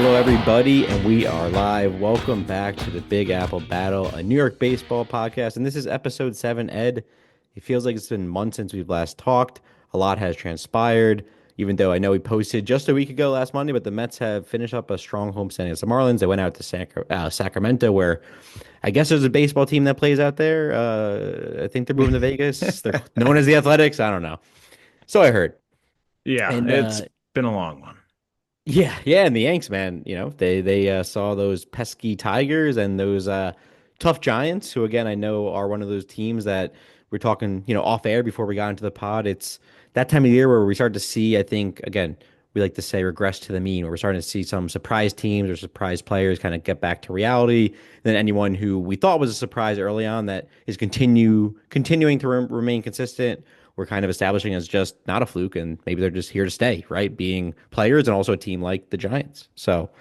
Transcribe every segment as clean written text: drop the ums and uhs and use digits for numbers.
Hello, everybody, and we are live. Welcome back to the Big Apple Battle, a New York baseball podcast. And this is episode 7. Ed, it feels like it's been months since we've last talked. A lot has transpired, even though I know we posted just a week ago last Monday, but the Mets have finished up a strong homestand against the Marlins. They went out to Sacramento, where I guess there's a baseball team that plays out there. I think they're moving to Vegas. They're known as the Athletics. I don't know. So I heard. Yeah, And it's been a long one. yeah, and the Yanks, man, they saw those pesky Tigers and those tough Giants, who again I know are one of those teams that we're talking, off air before we got into the pod. It's that time of year where we start to see, I think, again, we like to say regress to the mean, where we're starting to see some surprise teams or surprise players kind of get back to reality. And then anyone who we thought was a surprise early on that is continuing to remain consistent, we're kind of establishing as just not a fluke, and maybe they're just here to stay, right? Being players and also a team like the Giants. So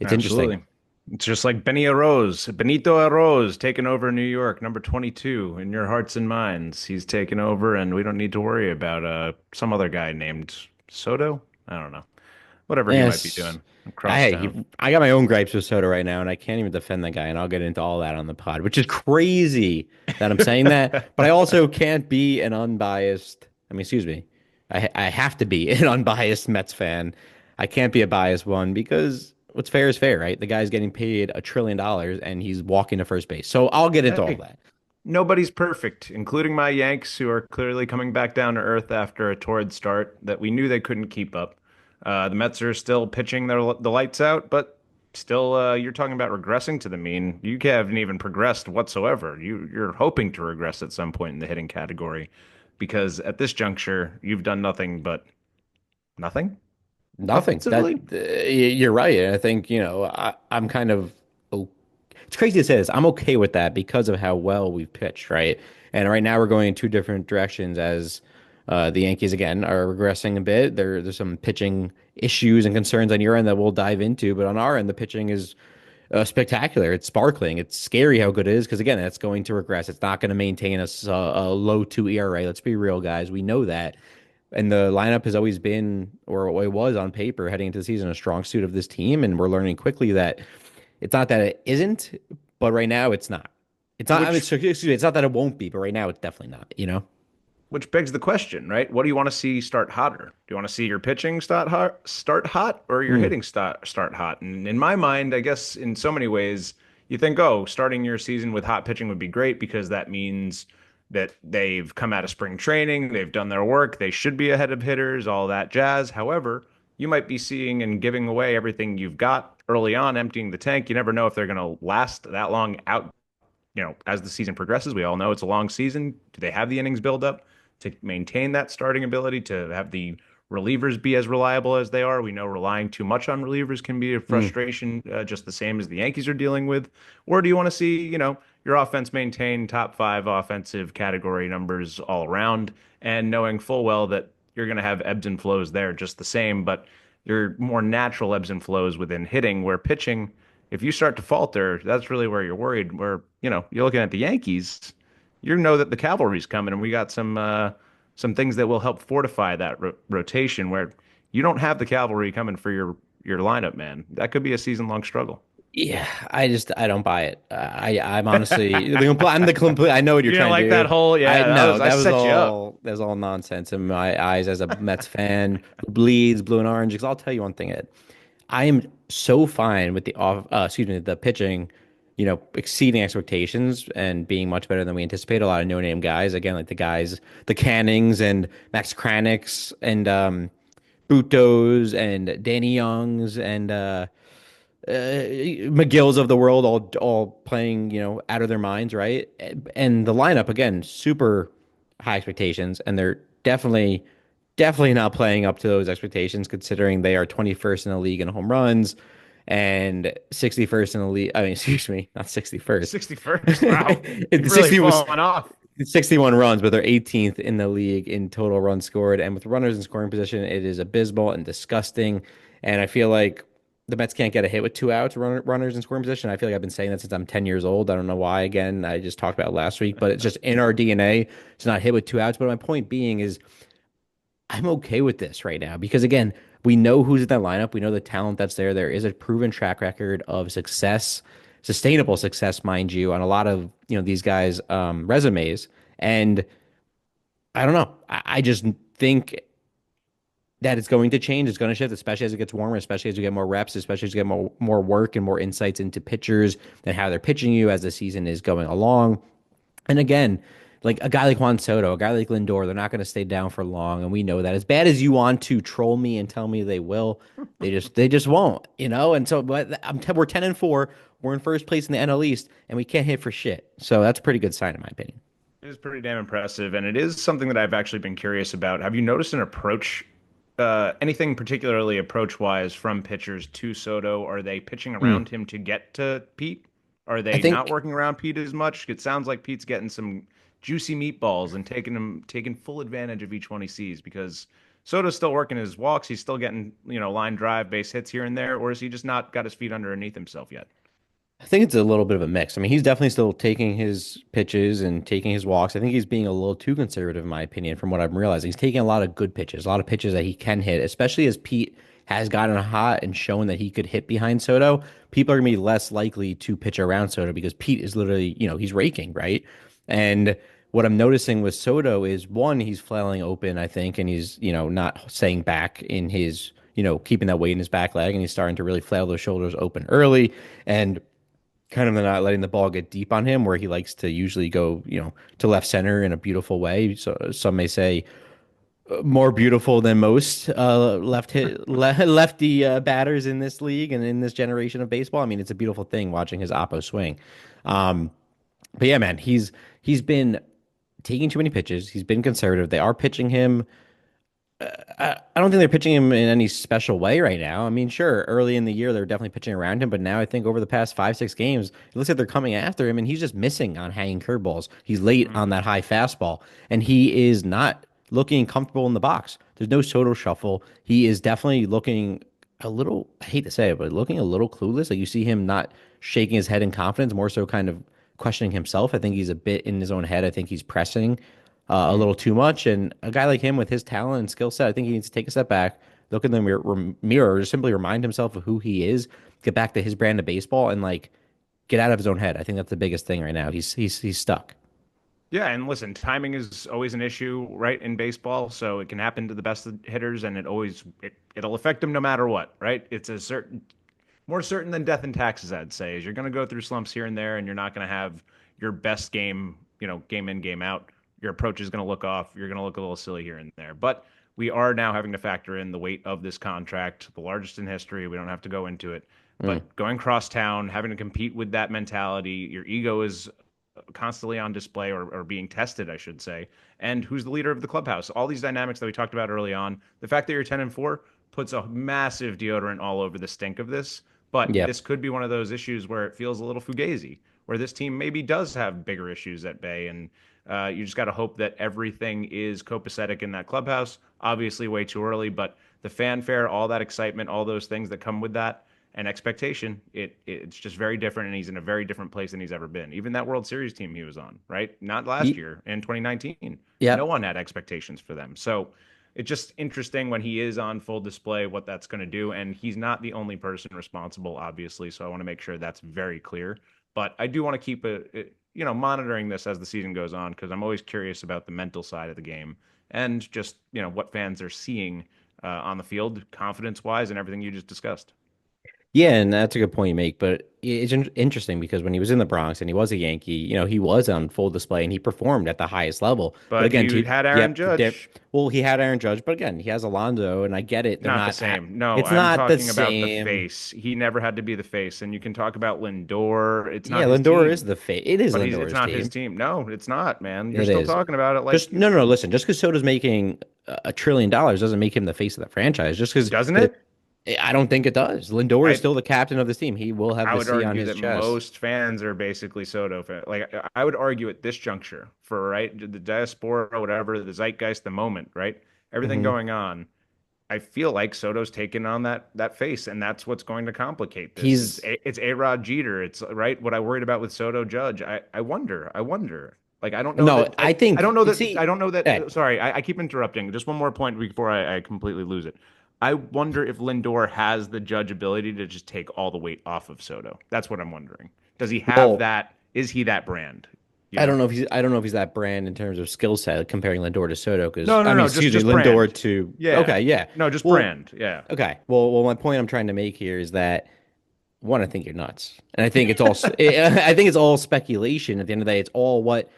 it's interesting. Absolutely. It's just like Benito Arroz taking over New York, number 22 in your hearts and minds. He's taken over, and we don't need to worry about some other guy named Soto. I don't know. Whatever he might be Yes. doing across town. I got my own gripes with Soto right now, and I can't even defend that guy, and I'll get into all that on the pod, which is crazy that I'm saying that. But I also can't be an unbiased, excuse me. I have to be an unbiased Mets fan. I can't be a biased one because what's fair is fair, right? The guy's getting paid $1 trillion and he's walking to first base. So I'll get into all Hey, that. nobody's perfect, including my Yanks, who are clearly coming back down to earth after a torrid start that we knew they couldn't keep up. The Mets are still pitching the lights out, but still, you're talking about regressing to the mean. You haven't even progressed whatsoever. You're hoping to regress at some point in the hitting category, because at this juncture, you've done nothing but nothing Nothing. offensively. You're right. And I think, I'm kind of it's crazy to say this. I'm okay with that because of how well we've pitched, right? And right now we're going in two different directions as the Yankees again are regressing a bit. There's some pitching issues and concerns on your end that we'll dive into, but on our end, the pitching is spectacular. It's sparkling. It's scary how good it is because again, it's going to regress. It's not going to maintain a low two ERA. Let's be real, guys. We know that. And the lineup has always been, or it was on paper heading into the season, a strong suit of this team. And we're learning quickly that it's not that it isn't, but right now it's not. It's not. Which Excuse me. It's not that it won't be, but right now it's definitely not. Which begs the question, right? What do you want to see start hotter? Do you want to see your pitching start hot, or your Mm. hitting start hot? And in my mind, I guess in so many ways, you think, oh, starting your season with hot pitching would be great because that means that they've come out of spring training, they've done their work, they should be ahead of hitters, all that jazz. However, you might be seeing and giving away everything you've got early on, emptying the tank. You never know if they're going to last that long out, as the season progresses. We all know it's a long season. Do they have the innings build up to maintain that starting ability, to have the relievers be as reliable as they are? We know relying too much on relievers can be a Mm. frustration, just the same as the Yankees are dealing with. Or do you want to see, your offense maintain top five offensive category numbers all around, and knowing full well that you're going to have ebbs and flows there just the same, but your more natural ebbs and flows within hitting, where pitching, if you start to falter, that's really where you're worried. Where, you're looking at the Yankees, you know that the cavalry's coming, and we got some things that will help fortify that rotation. Where you don't have the cavalry coming for your lineup, man. That could be a season long struggle. Yeah, I don't buy it. I'm honestly I'm the complete. I know what you're You know, trying to like that do. whole, I yeah, know I set you up. that was all nonsense in my eyes as a Mets fan who bleeds blue and orange. Because I'll tell you one thing, Ed. I am so fine with the pitching, exceeding expectations and being much better than we anticipate. A lot of no-name guys, again, like the Cannings and Max Kranichs and Butos and Danny Youngs and McGill's of the world, all playing, out of their minds, right? And the lineup again, super high expectations, and they're definitely not playing up to those expectations, considering they are 21st in the league in home runs and 61st in the league. I mean, excuse me, not 61st. 61st. Wow. You've It's really 60 was fallen off. 61 runs, but they're 18th in the league in total runs scored. And with runners in scoring position, it is abysmal and disgusting. And I feel like the Mets can't get a hit with two outs, runners in scoring position. I feel like I've been saying that since I'm 10 years old. I don't know why. Again, I just talked about it last week, but it's just in our DNA to not hit with two outs. But my point being is, I'm okay with this right now because again, we know who's in that lineup. We know the talent that's there. There is a proven track record of success, sustainable success, mind you, on a lot of these guys' resumes. And I don't know. I just think that it's going to change. It's going to shift, especially as it gets warmer, especially as you get more reps, especially as you get more work and more insights into pitchers and how they're pitching you as the season is going along. And again, like a guy like Juan Soto, a guy like Lindor, they're not going to stay down for long, and we know that. As bad as you want to troll me and tell me they will, they just won't, And so, but we're 10-4, we're in first place in the NL East, and we can't hit for shit. So that's a pretty good sign, in my opinion. It is pretty damn impressive, and it is something that I've actually been curious about. Have you noticed an approach, anything particularly approach-wise from pitchers to Soto? Are they pitching Mm. around him to get to Pete? Are I they not think working around Pete as much? It sounds like Pete's getting some juicy meatballs and taking full advantage of each one he sees because Soto's still working his walks. He's still getting, line drive, base hits here and there, or is he just not got his feet underneath himself yet? I think it's a little bit of a mix. I mean, he's definitely still taking his pitches and taking his walks. I think he's being a little too conservative, in my opinion, from what I'm realizing. He's taking a lot of good pitches, a lot of pitches that he can hit, especially as Pete has gotten hot and shown that he could hit behind Soto. People are going to be less likely to pitch around Soto because Pete is literally, he's raking, right? And what I'm noticing with Soto is one, he's flailing open, I think, and he's, not staying back in his, keeping that weight in his back leg, and he's starting to really flail those shoulders open early. And kind of not letting the ball get deep on him, where he likes to usually go, to left center in a beautiful way. So some may say more beautiful than most lefty batters in this league and in this generation of baseball. I mean, it's a beautiful thing watching his oppo swing. Um, but yeah, man, he's been taking too many pitches. He's been conservative. They are pitching him. I don't think they're pitching him in any special way right now. I mean, sure, early in the year they're definitely pitching around him, but now I think over the past 5, 6 games, it looks like they're coming after him, and he's just missing on hanging curveballs. He's late on that high fastball, and he is not looking comfortable in the box. There's no Soto shuffle. He is definitely looking a little, I hate to say it, but looking a little clueless. Like you see him not shaking his head in confidence, more so kind of questioning himself. I think he's a bit in his own head. I think he's pressing a Mm. little too much. And a guy like him with his talent and skill set, I think he needs to take a step back, look in the mirror, just simply remind himself of who he is, get back to his brand of baseball, and like get out of his own head. I think that's the biggest thing right now. He's stuck. Yeah, and listen, timing is always an issue, right, in baseball. So it can happen to the best of hitters, and it'll affect them no matter what, right? It's a certain more certain than death and taxes, I'd say, is you're going to go through slumps here and there, and you're not going to have your best game, game in, game out. Your approach is going to look off. You're going to look a little silly here and there. But we are now having to factor in the weight of this contract, the largest in history. We don't have to go into it. Mm. But going cross town, having to compete with that mentality, your ego is constantly on display or being tested, I should say. And who's the leader of the clubhouse? All these dynamics that we talked about early on. The fact that you're 10-4 puts a massive deodorant all over the stink of this. But Yep. this could be one of those issues where it feels a little fugazi, where this team maybe does have bigger issues at bay. And you just got to hope that everything is copacetic in that clubhouse. Obviously, way too early, but the fanfare, all that excitement, all those things that come with that, and expectation, it's just very different, and he's in a very different place than he's ever been. Even that World Series team he was on, right? Not last Ye- year in 2019. No Yep. one had expectations for them. So it's just interesting when he is on full display what that's going to do. And he's not the only person responsible, obviously. So I want to make sure that's very clear. But I do want to keep monitoring this as the season goes on because I'm always curious about the mental side of the game and just, what fans are seeing on the field, confidence wise, and everything you just discussed. Yeah, and that's a good point you make. But it's interesting because when he was in the Bronx and he was a Yankee, he was on full display and he performed at the highest level. But But again, he had Aaron yep, Judge. well, he had Aaron Judge, but again, he has Alonso, and I get it. They're Not the not same. No, it's I'm not the talking about the same. face. He never had to be the face. And you can talk about Lindor. It's Yeah, not his Lindor is team, the face. It is but it's Lindor's not his team. team. No, it's not, man. You're It still is. talking about it like Just no, no, no. Listen, just because Soto's making $1 trillion doesn't make him the face of the franchise. Just because doesn't it? I don't think it does. Lindor is I still the captain of this team. He will have I the would C on argue his that chest. most fans are basically Soto fans. Like I would argue at this juncture for right the diaspora, whatever, the zeitgeist, the moment, right? Everything Hmm. going on. I feel like Soto's taken on that face, and that's what's going to complicate this. He's It's A-Rod Jeter. It's right what I worried about with Soto Judge. I wonder. Like I don't know No, that I think I see, don't know that Ed, sorry, I keep interrupting. Just one more point before I completely lose it. I wonder if Lindor has the judge ability to just take all the weight off of Soto. That's what I'm wondering. Does he have well, that? Is he that brand? You know? I don't know if he's that brand in terms of skill set comparing Lindor to Soto because No, I no, mean, no, excuse me, just Lindor brand. to Yeah. okay, yeah. No, just Well, brand. Yeah. okay. Well, my point I'm trying to make here is that one, I think you're nuts, and I think it's all I think it's all speculation. At the end of the day, it's all what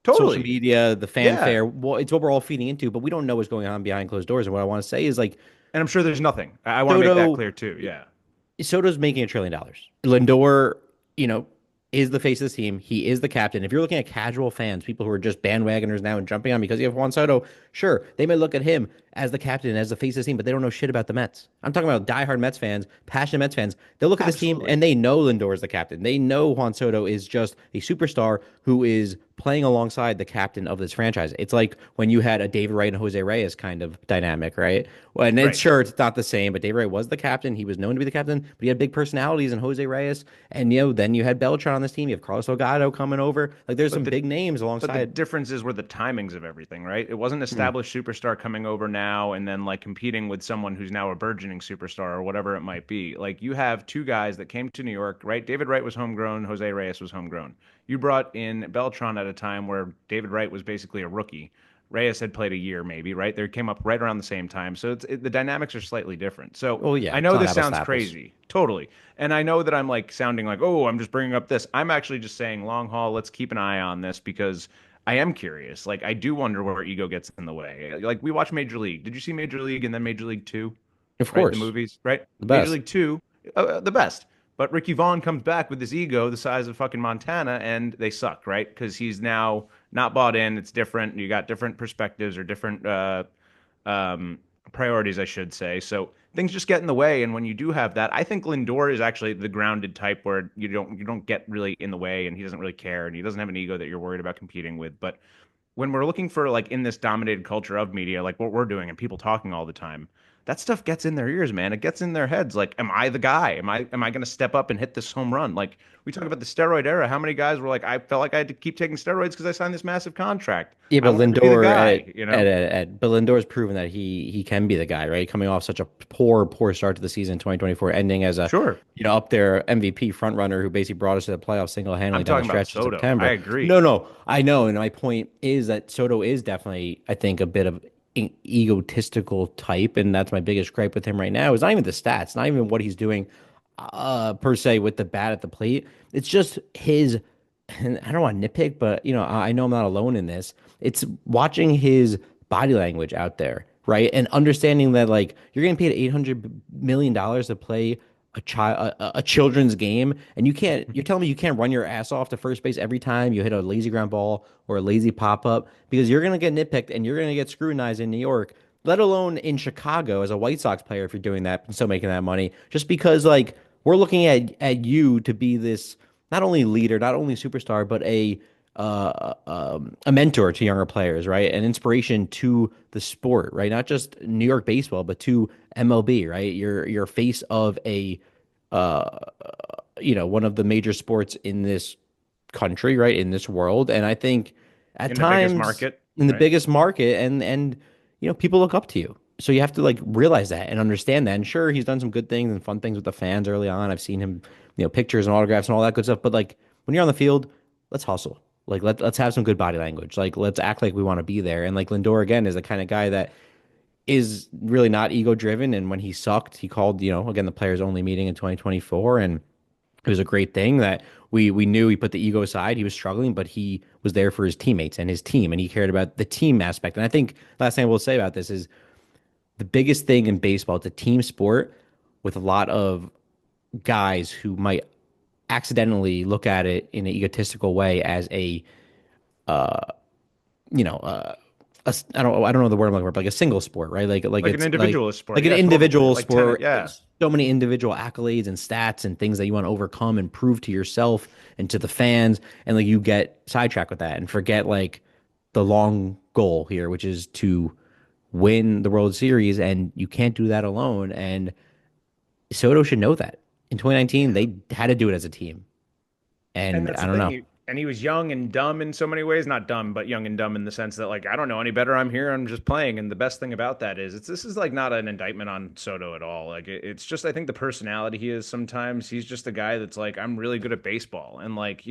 social Totally. media, the Yeah. fanfare, well, it's what we're all feeding into, but we don't know what's going on behind closed doors. And what I want to say is like And I'm sure there's nothing. I want to make that Soto clear too. Yeah. Soto's making $1 trillion. Lindor, you know, is the face of this team. He is the captain. If you're looking at casual fans, people who are just bandwagoners now and jumping on because you have Juan Soto, sure, they may look at him as the captain, as the face of the team, but they don't know shit about the Mets. I'm talking about diehard Mets fans, passionate Mets fans. They'll look at this team Absolutely. and they know Lindor is the captain. They know Juan Soto is just a superstar who is playing alongside the captain of this franchise. It's like when you had a David Wright and Jose Reyes kind of dynamic, right? Well, and it's Right. sure it's not the same, but David Wright was the captain. He was known to be the captain, but he had big personalities in Jose Reyes. And then you had Beltran on this team. You have Carlos Delgado coming over. Like there's But some the big names But the alongside. differences were the timings of everything, right? It wasn't Hmm, established superstar coming over now and then like competing with someone who's now a burgeoning superstar or whatever it might be. Like you have two guys that came to New York, right? David Wright was homegrown, Jose Reyes was homegrown. You brought in Beltran at a time where David Wright was basically a rookie. Reyes had played a year, maybe, right? They came up right around the same time. So the dynamics are slightly different. So well, yeah, I it's know not this apples to sounds apples. crazy, totally. And I know that I'm like sounding like, oh, I'm just bringing up this. I'm actually just saying long haul, let's keep an eye on this because I am curious. Like, I do wonder where ego gets in the way. Like, we watch Major League. Did you see Major League and then Major League Two? Of Right? The course, movies, right? the Major best. League Two, the best. But Ricky Vaughn comes back with this ego the size of fucking Montana, and they suck, right? Because he's now not bought in. It's different. You got different perspectives or different um, priorities, I should say. So things just get in the way. And when you do have that, I think Lindor is actually the grounded type where you don't get really in the way, and he doesn't really care, and he doesn't have an ego that you're worried about competing with. But when we're looking for like in this dominated culture of media, like what we're doing and people talking all the time, that stuff gets in their ears, man. It gets in their heads. Like, am I the guy? Am I going to step up and hit this home run? Like we talk about the steroid era. How many guys were like, I felt like I had to keep taking steroids because I signed this massive contract. Yeah, I but wanted to be the Lindor guy, you know? but Lindor's proven that he can be the guy, right? Coming off such a poor start to the season in 2024, ending as a Sure. up there MVP front runner who basically brought us to the playoffs single-handedly I'm down the talking about stretch in Soto. I September. agree. No, I know, and my point is that Soto is definitely, I think, a bit of egotistical type, and that's my biggest gripe with him right now. Is not even the stats, not even what he's doing, per se with the bat at the plate. It's just his. And I don't want to nitpick, but I know I'm not alone in this. It's watching his body language out there, right? And understanding that like you're getting paid $800 million to play a children's game, and you're telling me you can't run your ass off to first base every time you hit a lazy ground ball or a lazy pop up because you're gonna get nitpicked and you're gonna get scrutinized in New York, let alone in Chicago as a White Sox player if you're doing that and still making that money, just because like we're looking at you to be this not only leader, not only superstar, but a mentor to younger players, right? An inspiration to the sport, right? Not just New York baseball, but to MLB, right? You're face of uh, one of the major sports in this country, right? In this world, and I think at In the biggest times market, in the right? biggest market, and people look up to you. So you have to like realize that and understand that. And sure, he's done some good things and fun things with the fans early on. I've seen him, pictures and autographs and all that good stuff. But like when you're on the field, let's hustle. Like let's have some good body language. Like let's act like we want to be there. And like Lindor again is the kind of guy that is really not ego driven. And when he sucked, he called, again, the players only meeting in 2024. And it was a great thing that we knew he put the ego aside. He was struggling, but he was there for his teammates and his team, and he cared about the team aspect. And I think last thing I will say about this is the biggest thing in baseball. It's a team sport with a lot of guys who might accidentally look at it in an egotistical way as you know, uh, I don't know the word I'm looking for, but like a single sport, right? Like Like an it's like individualist sport. like an Yeah, totally. individual Like tennis. sport. Yeah. There's so many individual accolades and stats and things that you want to overcome and prove to yourself and to the fans, and like you get sidetracked with that and forget like the long goal here, which is to win the World Series, and you can't do that alone. And Soto should know that. In 2019, they had to do it as a team, And and that's I the don't thing. know. and he was young and dumb in so many ways. Not dumb, but young and dumb in the sense that like I don't know any better. I'm here. I'm just playing. And the best thing about that is this is like not an indictment on Soto at all. Like it's just I think the personality he is sometimes. He's just a guy that's like I'm really good at baseball and like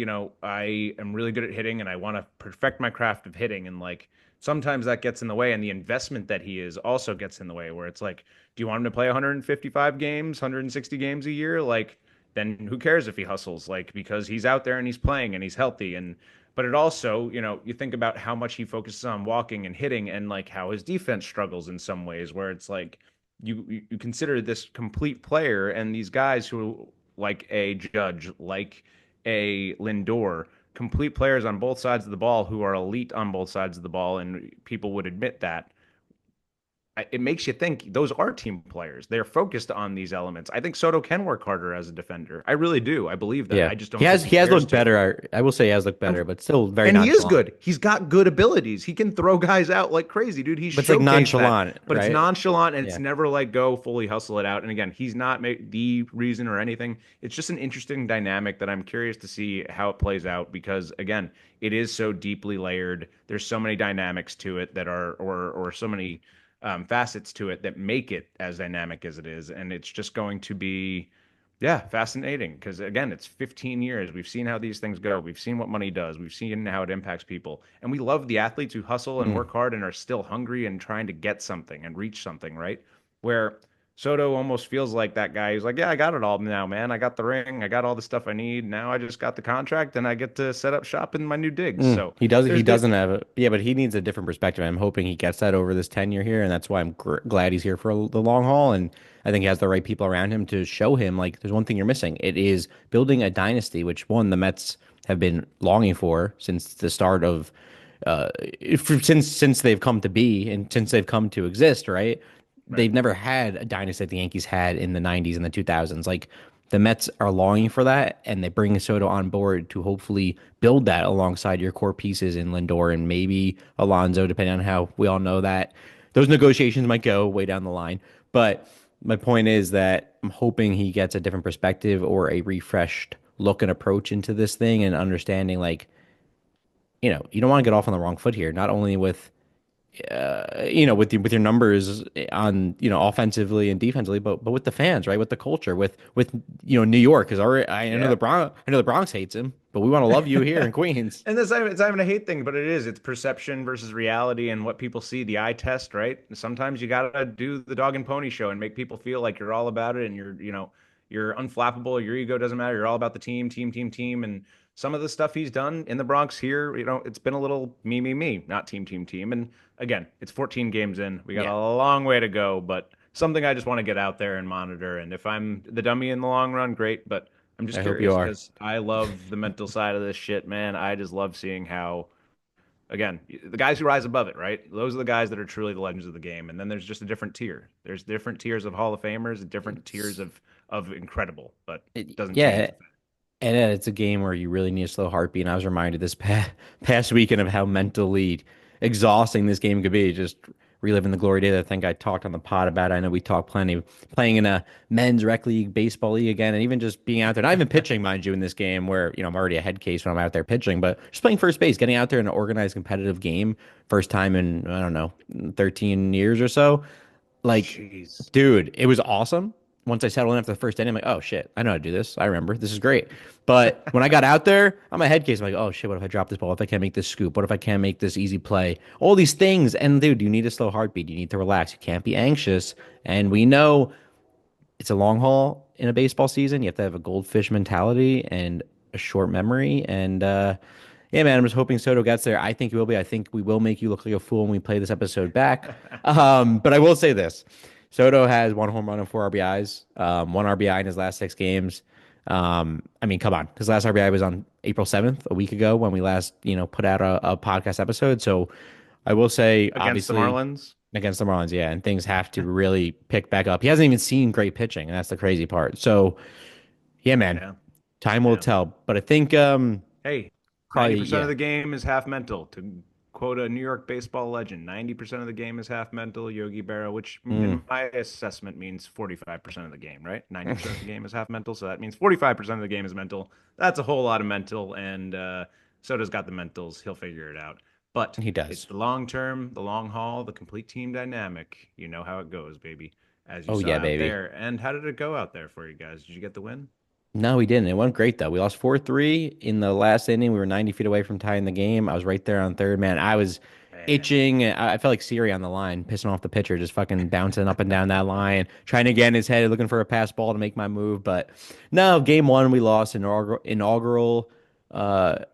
I am really good at hitting and I want to perfect my craft of hitting and like sometimes that gets in the way and the investment that he is also gets in the way where it's like do you want him to play 155 games, 160 games a year? Like then who cares if he hustles? Like because he's out there and he's playing and he's healthy and but it also, you think about how much he focuses on walking and hitting and like how his defense struggles in some ways where it's like you consider this complete player and these guys who like a Judge, like a Lindor, complete players on both sides of the ball who are elite on both sides of the ball and people would admit that it makes you think those are team players. They're focused on these elements. I think Soto can work harder as a defender. I really do. I believe that. Yeah. I just He don't think has he he has cares looked to. better. I will say he has looked And better, but still very and he is nonchalant. good. He's got good abilities. He can throw guys out like crazy, dude. He's But it's like showcased that. nonchalant, But it's right? nonchalant and it's Yeah. never like go fully hustle it out. And again, he's not the reason or anything. It's just an interesting dynamic that I'm curious to see how it plays out because again, it is so deeply layered. There's so many dynamics to it that are or so many facets to it that make it as dynamic as it is. And it's just going to be, yeah, fascinating. Because again, it's 15 years. We've seen how these things go. We've seen what money does. We've seen how it impacts people. And we love the athletes who hustle and Mm. work hard and are still hungry and trying to get something and reach something, right? Where Soto almost feels like that guy who's like, yeah, I got it all now, man. I got the ring. I got all the stuff I need. Now I just got the contract and I get to set up shop in my new digs. Mm. So He does. He there's the doesn't have it. Yeah, but he needs a different perspective. I'm hoping he gets that over this tenure here, and that's why I'm glad he's here for the long haul. And I think he has the right people around him to show him like there's one thing you're missing. It is building a dynasty, which one the Mets have been longing for since the start of uh since they've come to be and since they've come to exist, right? right. They've never had a dynasty that the Yankees had in the 90s and the 2000s. Like the Mets are longing for that, and they bring Soto on board to hopefully build that alongside your core pieces in Lindor and maybe Alonso, depending on how we all know that those negotiations might go way down the line. But my point is that I'm hoping he gets a different perspective or a refreshed look and approach into this thing and understanding like, you don't want to get off on the wrong foot here, not only with with your numbers on, offensively and defensively, but with the fans, right? With the culture, with New York is already. Yeah. I know the Bronx hates him, but we want to love you here in Queens. And it's not even a hate thing, but it is. It's perception versus reality and what people see, the eye test, right? Sometimes you gotta do the dog and pony show and make people feel like you're all about it and you're unflappable, your ego doesn't matter, you're all about the team, team, team, team. And some of the stuff he's done in the Bronx here, it's been a little me, me, me, not team, team, team. And again, it's 14 games in. We got Yeah, a long way to go, but something I just want to get out there and monitor. And if I'm the dummy in the long run, great. But I'm just I hope you curious are. because I love the mental side of this shit, man. I just love seeing how, again, the guys who rise above it, right? Those are the guys that are truly the legends of the game. And then there's just a different tier. There's different tiers of Hall of Famers, different tiers It's of incredible, but doesn't change yeah, the fact. and it's a game where you really need a slow heartbeat. And I was reminded this past weekend of how mentally exhausting this game could be. Just reliving the glory days. I think I talked on the pod about it. I know we talked plenty. Playing in a men's rec league, baseball league again, and even just being out there. Not even pitching, mind you, in this game where I'm already a head case when I'm out there pitching, but just playing first base, getting out there in an organized, competitive game, first time in I don't know 13 years or so. Like, Jeez. dude, it was awesome. Once I settled in after the first inning, I'm like, oh shit, I know how to do this. I remember. This is great. But when I got out there, I'm a head case. I'm like, oh shit, what if I drop this ball? What if I can't make this scoop? What if I can't make this easy play? All these things. And dude, you need a slow heartbeat. You need to relax. You can't be anxious. And we know it's a long haul in a baseball season. You have to have a goldfish mentality and a short memory. And yeah, man, I'm just hoping Soto gets there. I think he will be. I think we will make you look like a fool when we play this episode back. But I will say this. Soto has one home run and four RBIs, one RBI in his last six games. I mean, come on. His last RBI was on April 7th, a week ago, when we last, put out a podcast episode. So I will say, Against the obviously, Marlins. against the Marlins, yeah, and things have to really pick back up. He hasn't even seen great pitching, and that's the crazy part. So, yeah, man, Yeah. time will Yeah. tell. But I think Hey, probably, 90% of yeah. the game is half mental. To quote a New York baseball legend, 90% of the game is half mental, Yogi Berra, which Mm, in my assessment means 45% of the game, right? 90% of the game is half mental, so that means 45% of the game is mental. That's a whole lot of mental, and Soto's got the mentals. He'll figure it out. But He it's does. the long term, the long haul, the complete team dynamic. You know how it goes, baby, as you Oh saw yeah, out baby. there. And how did it go out there for you guys? Did you get the win? No, we didn't. It went great though. We lost 4-3 in the last inning. We were 90 feet away from tying the game. I was right there on third, man. I was Man. itching. I felt like Siri on the line, pissing off the pitcher, just fucking bouncing up and down that line, trying to get in his head, looking for a pass ball to make my move. But no, game one we lost inaugural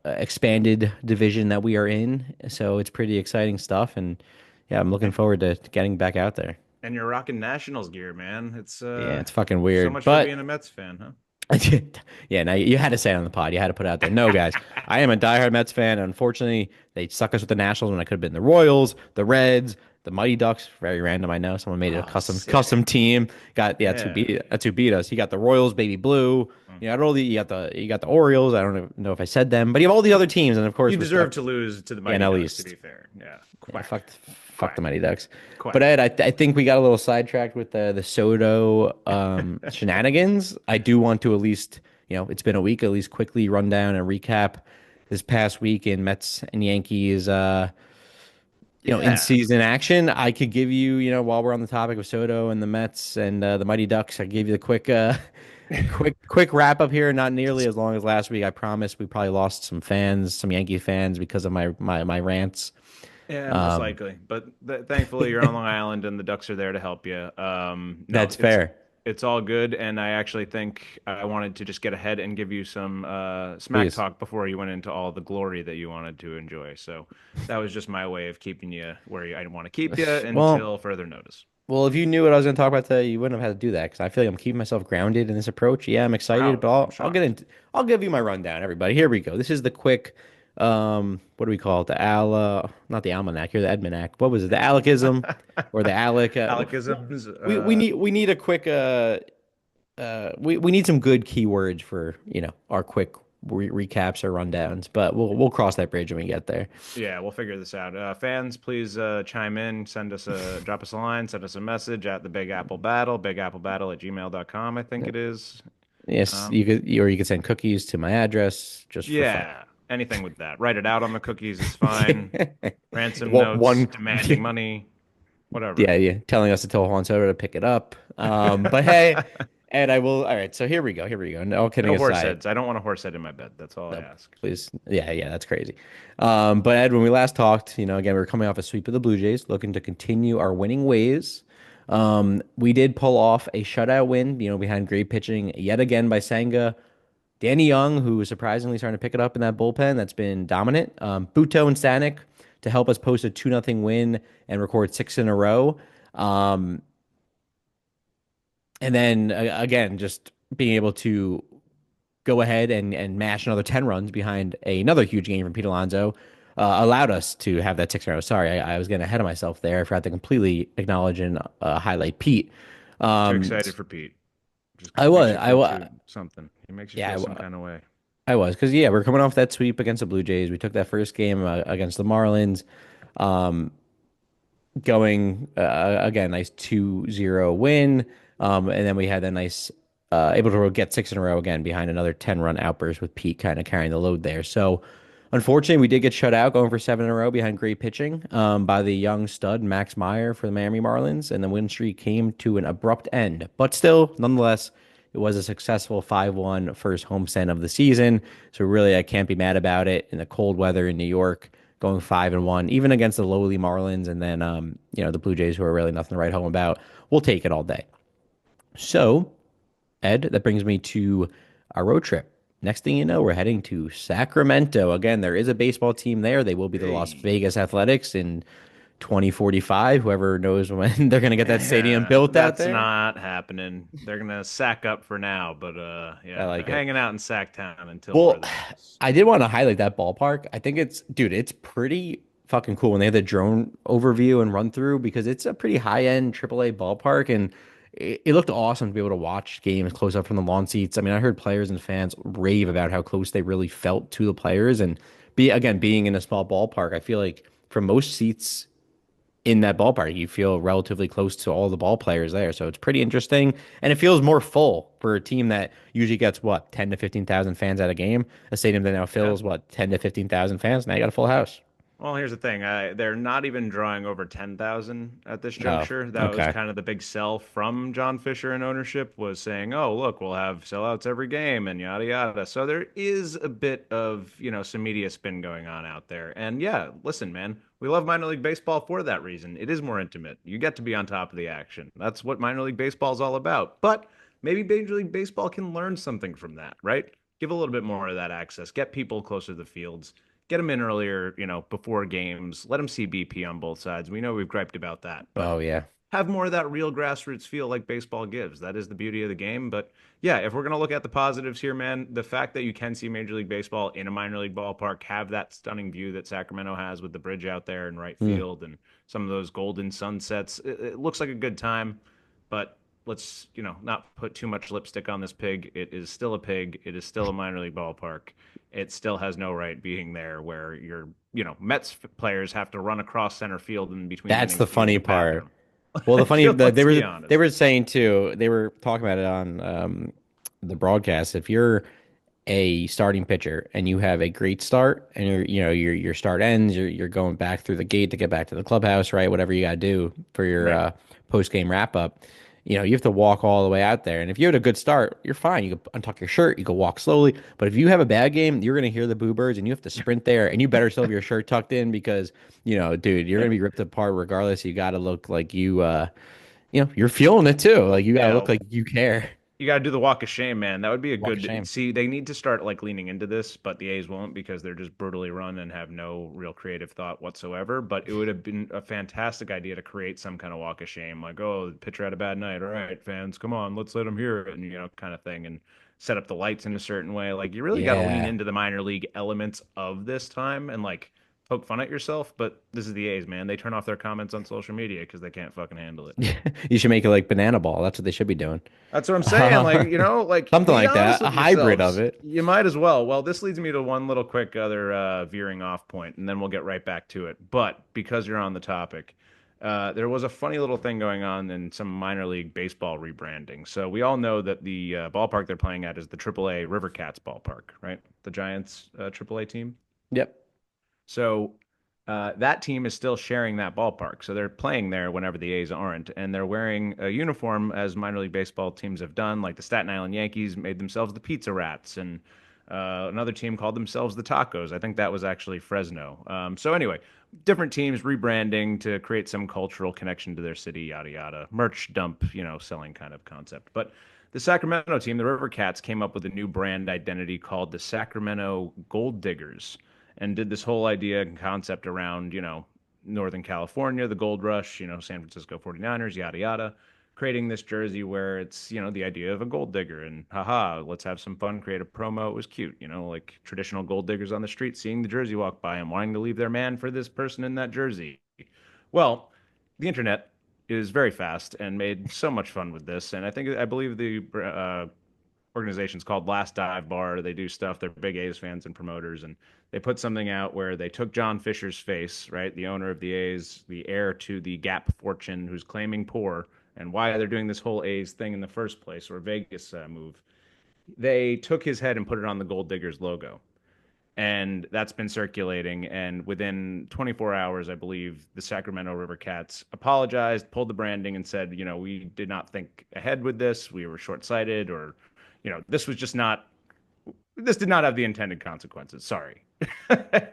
expanded division that we are in. So it's pretty exciting stuff. And yeah, I'm looking And forward to getting back out there. and you're rocking Nationals gear, man. It's Yeah, it's fucking so weird. much for But being a Mets fan, huh? yeah, now you had to say it on the pod. You had to put it out there. No, guys, I am a diehard Mets fan. Unfortunately, they suck us with the Nationals when I could have been the Royals, the Reds, the Mighty Ducks. Very random, I know. Someone made it a Oh, custom sick. team. Got yeah, Yeah. that's who beat us. You got the Royals, baby blue. Mm. You know, you got the Orioles. I don't know if I said them, but you have all these other teams, and of You course we're deserve stuck. to lose to the Yeah, Mighty no Ducks, to East. be fair. Yeah. Yeah, Quack. fuck the Quack. Mighty Ducks. But Quack. Ed, I think we got a little sidetracked with the Soto shenanigans. I do want to at least, it's been a week, at least quickly run down and recap this past week in Mets and Yankees, in Yeah. season action. I could give you, while we're on the topic of Soto and the Mets and the Mighty Ducks, I give you the quick wrap up here. Not nearly as long as last week. I promise. We probably lost some fans, some Yankee fans, because of my rants. Yeah, most Um, likely. But thankfully, you're on Long Island, and the Ducks are there to help you. No, that's fair. it's all good, and I actually think I wanted to just get ahead and give you some smack Please. talk before you went into all the glory that you wanted to enjoy. So that was just my way of keeping you where I want to keep you Well, until further notice. well, if you knew what I was going to talk about today, you wouldn't have had to do that because I feel like I'm keeping myself grounded in this approach. Yeah, I'm excited, Wow, but I'm shocked. I'll give you my rundown, everybody. Here we go. This is the quick, what do we call it? Not the almanac, here the Edmanac. What was it? The Alecism or the Alec? Alecisms. We need a quick, we need some good keywords for, our quick recaps or rundowns, but we'll cross that bridge when we get there. Yeah, we'll figure this out. Fans, please chime in, drop us a line, send us a message at the Big Apple Battle at gmail.com, I think it is. Yes, Um, or you could send cookies to my address just for fun. yeah, anything with that. Write it out on the cookies is fine. Ransom One, notes, one, demanding money, whatever. yeah, yeah, telling us to tell Juan Soto to pick it up. But hey, and I will. All right, so here we go. Here we go. No kidding No horse aside. heads. I don't want a horse head in my bed. That's all I No, ask. please. Yeah, yeah, that's crazy. But Ed, when we last talked, again, we were coming off a sweep of the Blue Jays, looking to continue our winning ways. We did pull off a shutout win, behind great pitching yet again by Senga. Danny Young, who is surprisingly starting to pick it up in that bullpen, that's been dominant. Buto and Stanek to help us post a 2-0 win and record six in a row. Um, and then again, just being able to go ahead and mash another 10 runs behind another huge game from Pete Alonso allowed us to have that six in a row. Sorry, I was getting ahead of myself there. I forgot to completely acknowledge and highlight Pete. Too Um, excited for Pete. Just I makes was, you I feel was, too something. It makes you yeah, feel some kind of way. I was because yeah, we're coming off that sweep against the Blue Jays. We took that first game against the Marlins, um, going again, nice 2-0 win, and then we had that nice able to get six in a row again behind another 10-run outburst with Pete kind of carrying the load there. So unfortunately, we did get shut out going for seven in a row behind great pitching by the young stud Max Meyer for the Miami Marlins, and the win streak came to an abrupt end. But still, nonetheless, it was a successful 5-1 first homestand of the season. So really, I can't be mad about it in the cold weather in New York, going 5-1, even against the lowly Marlins, and then the Blue Jays, who are really nothing to write home about. We'll take it all day. So, Ed, that brings me to our road trip. Next thing you know, we're heading to Sacramento. Again, there is a baseball team there. They will be the Las Hey. Vegas Athletics in 2045. Whoever knows when they're going to get that stadium Yeah, built out that's there. not happening. They're gonna sack up for now, but I yeah, they're like it. hanging out in Sacktown until Well, further notice. I did want to highlight that ballpark. I think dude, it's pretty fucking cool when they have the drone overview and run through because it's a pretty high end AAA ballpark and it looked awesome to be able to watch games close up from the lawn seats. I mean, I heard players and fans rave about how close they really felt to the players and being in a small ballpark, I feel like for most seats in that ballpark. You feel relatively close to all the ball players there. So it's pretty interesting. And it feels more full for a team that usually gets what, 10 to 15,000 fans at a game. A stadium that now Yeah. fills what, 10 to 15,000 fans. Now you got a full house. Well, here's the thing. They're not even drawing over 10,000 at this Oh, juncture. That was okay. kind of the big sell from John Fisher and ownership was saying, "Oh, look, we'll have sellouts every game and yada yada." So there is a bit of, some media spin going on out there. And yeah, listen, man, we love minor league baseball for that reason. It is more intimate. You get to be on top of the action. That's what minor league baseball is all about. But maybe Major League Baseball can learn something from that, right? Give a little bit more of that access. Get people closer to the fields, get them in earlier, before games. Let them see BP on both sides. We know we've griped about that, but Oh, yeah. have more of that real grassroots feel like baseball gives. That is the beauty of the game. But yeah, if we're going to look at the positives here, man, the fact that you can see Major League Baseball in a minor league ballpark, have that stunning view that Sacramento has with the bridge out there in right Hmm. field and some of those golden sunsets, it looks like a good time. But let's, not put too much lipstick on this pig. It is still a pig. It is still a minor league ballpark. It still has no right being there where Mets players have to run across center field in between That's innings the to use funny the part. bathroom. Well, the Like, funny let's be they honest. were saying too, they were talking about it on the broadcast. If you're a starting pitcher and you have a great start and your start ends, you're going back through the gate to get back to the clubhouse, right? Whatever you got to do for your Right. post game wrap up. You have to walk all the way out there. And if you had a good start, you're fine. You can untuck your shirt, you can walk slowly. But if you have a bad game, you're going to hear the boo birds and you have to sprint there and you better still have your shirt tucked in because, dude, you're going to be ripped apart regardless. You got to look like you're feeling it too. Like you got to Yeah, look like you care. you got to do the walk of shame, man. That would be a Walk of good. shame. See, they need to start like leaning into this, but the A's won't because they're just brutally run and have no real creative thought whatsoever. But it would have been a fantastic idea to create some kind of walk of shame, like, oh, the pitcher had a bad night. All right, fans, come on, let's let him hear it, and kind of thing, and set up the lights in a certain way. Like, you really got to lean Yeah. into the minor league elements of this time and like poke fun at yourself. But this is the A's, man. They turn off their comments on social media because they can't fucking handle it. You should make it like banana ball. That's what they should be doing. That's what I'm saying. Like, Uh, Something be like honest that. A with hybrid of yourselves. it. You might as well. Well, this leads me to one little quick other veering off point, and then we'll get right back to it. But because you're on the topic, there was a funny little thing going on in some minor league baseball rebranding. So we all know that the ballpark they're playing at is the AAA River Cats ballpark, right? The Giants AAA team. Yep. So that team is still sharing that ballpark. So they're playing there whenever the A's aren't. And they're wearing a uniform as minor league baseball teams have done. Like the Staten Island Yankees made themselves the Pizza Rats, and another team called themselves the Tacos. I think that was actually Fresno. So anyway, different teams rebranding to create some cultural connection to their city, yada, yada. Merch dump, selling kind of concept. But the Sacramento team, the River Cats, came up with a new brand identity called the Sacramento Gold Diggers and did this whole idea and concept around, Northern California, the gold rush, San Francisco 49ers, yada, yada, creating this jersey where it's, the idea of a gold digger and haha, let's have some fun, create a promo. It was cute, like traditional gold diggers on the street, seeing the jersey walk by and wanting to leave their man for this person in that jersey. Well, the internet is very fast and made so much fun with this. And I believe the organization's called Last Dive Bar. They do stuff. They're big A's fans and promoters, and they put something out where they took John Fisher's face, right, the owner of the A's, the heir to the Gap fortune, who's claiming poor, and why they're doing this whole A's thing in the first place, or Vegas move. They took his head and put it on the Gold Diggers logo. And that's been circulating. And within 24 hours, I believe the Sacramento River Cats apologized, pulled the branding, and said, we did not think ahead with this. We were short sighted, or, this was just not, this did not have the intended consequences. Sorry.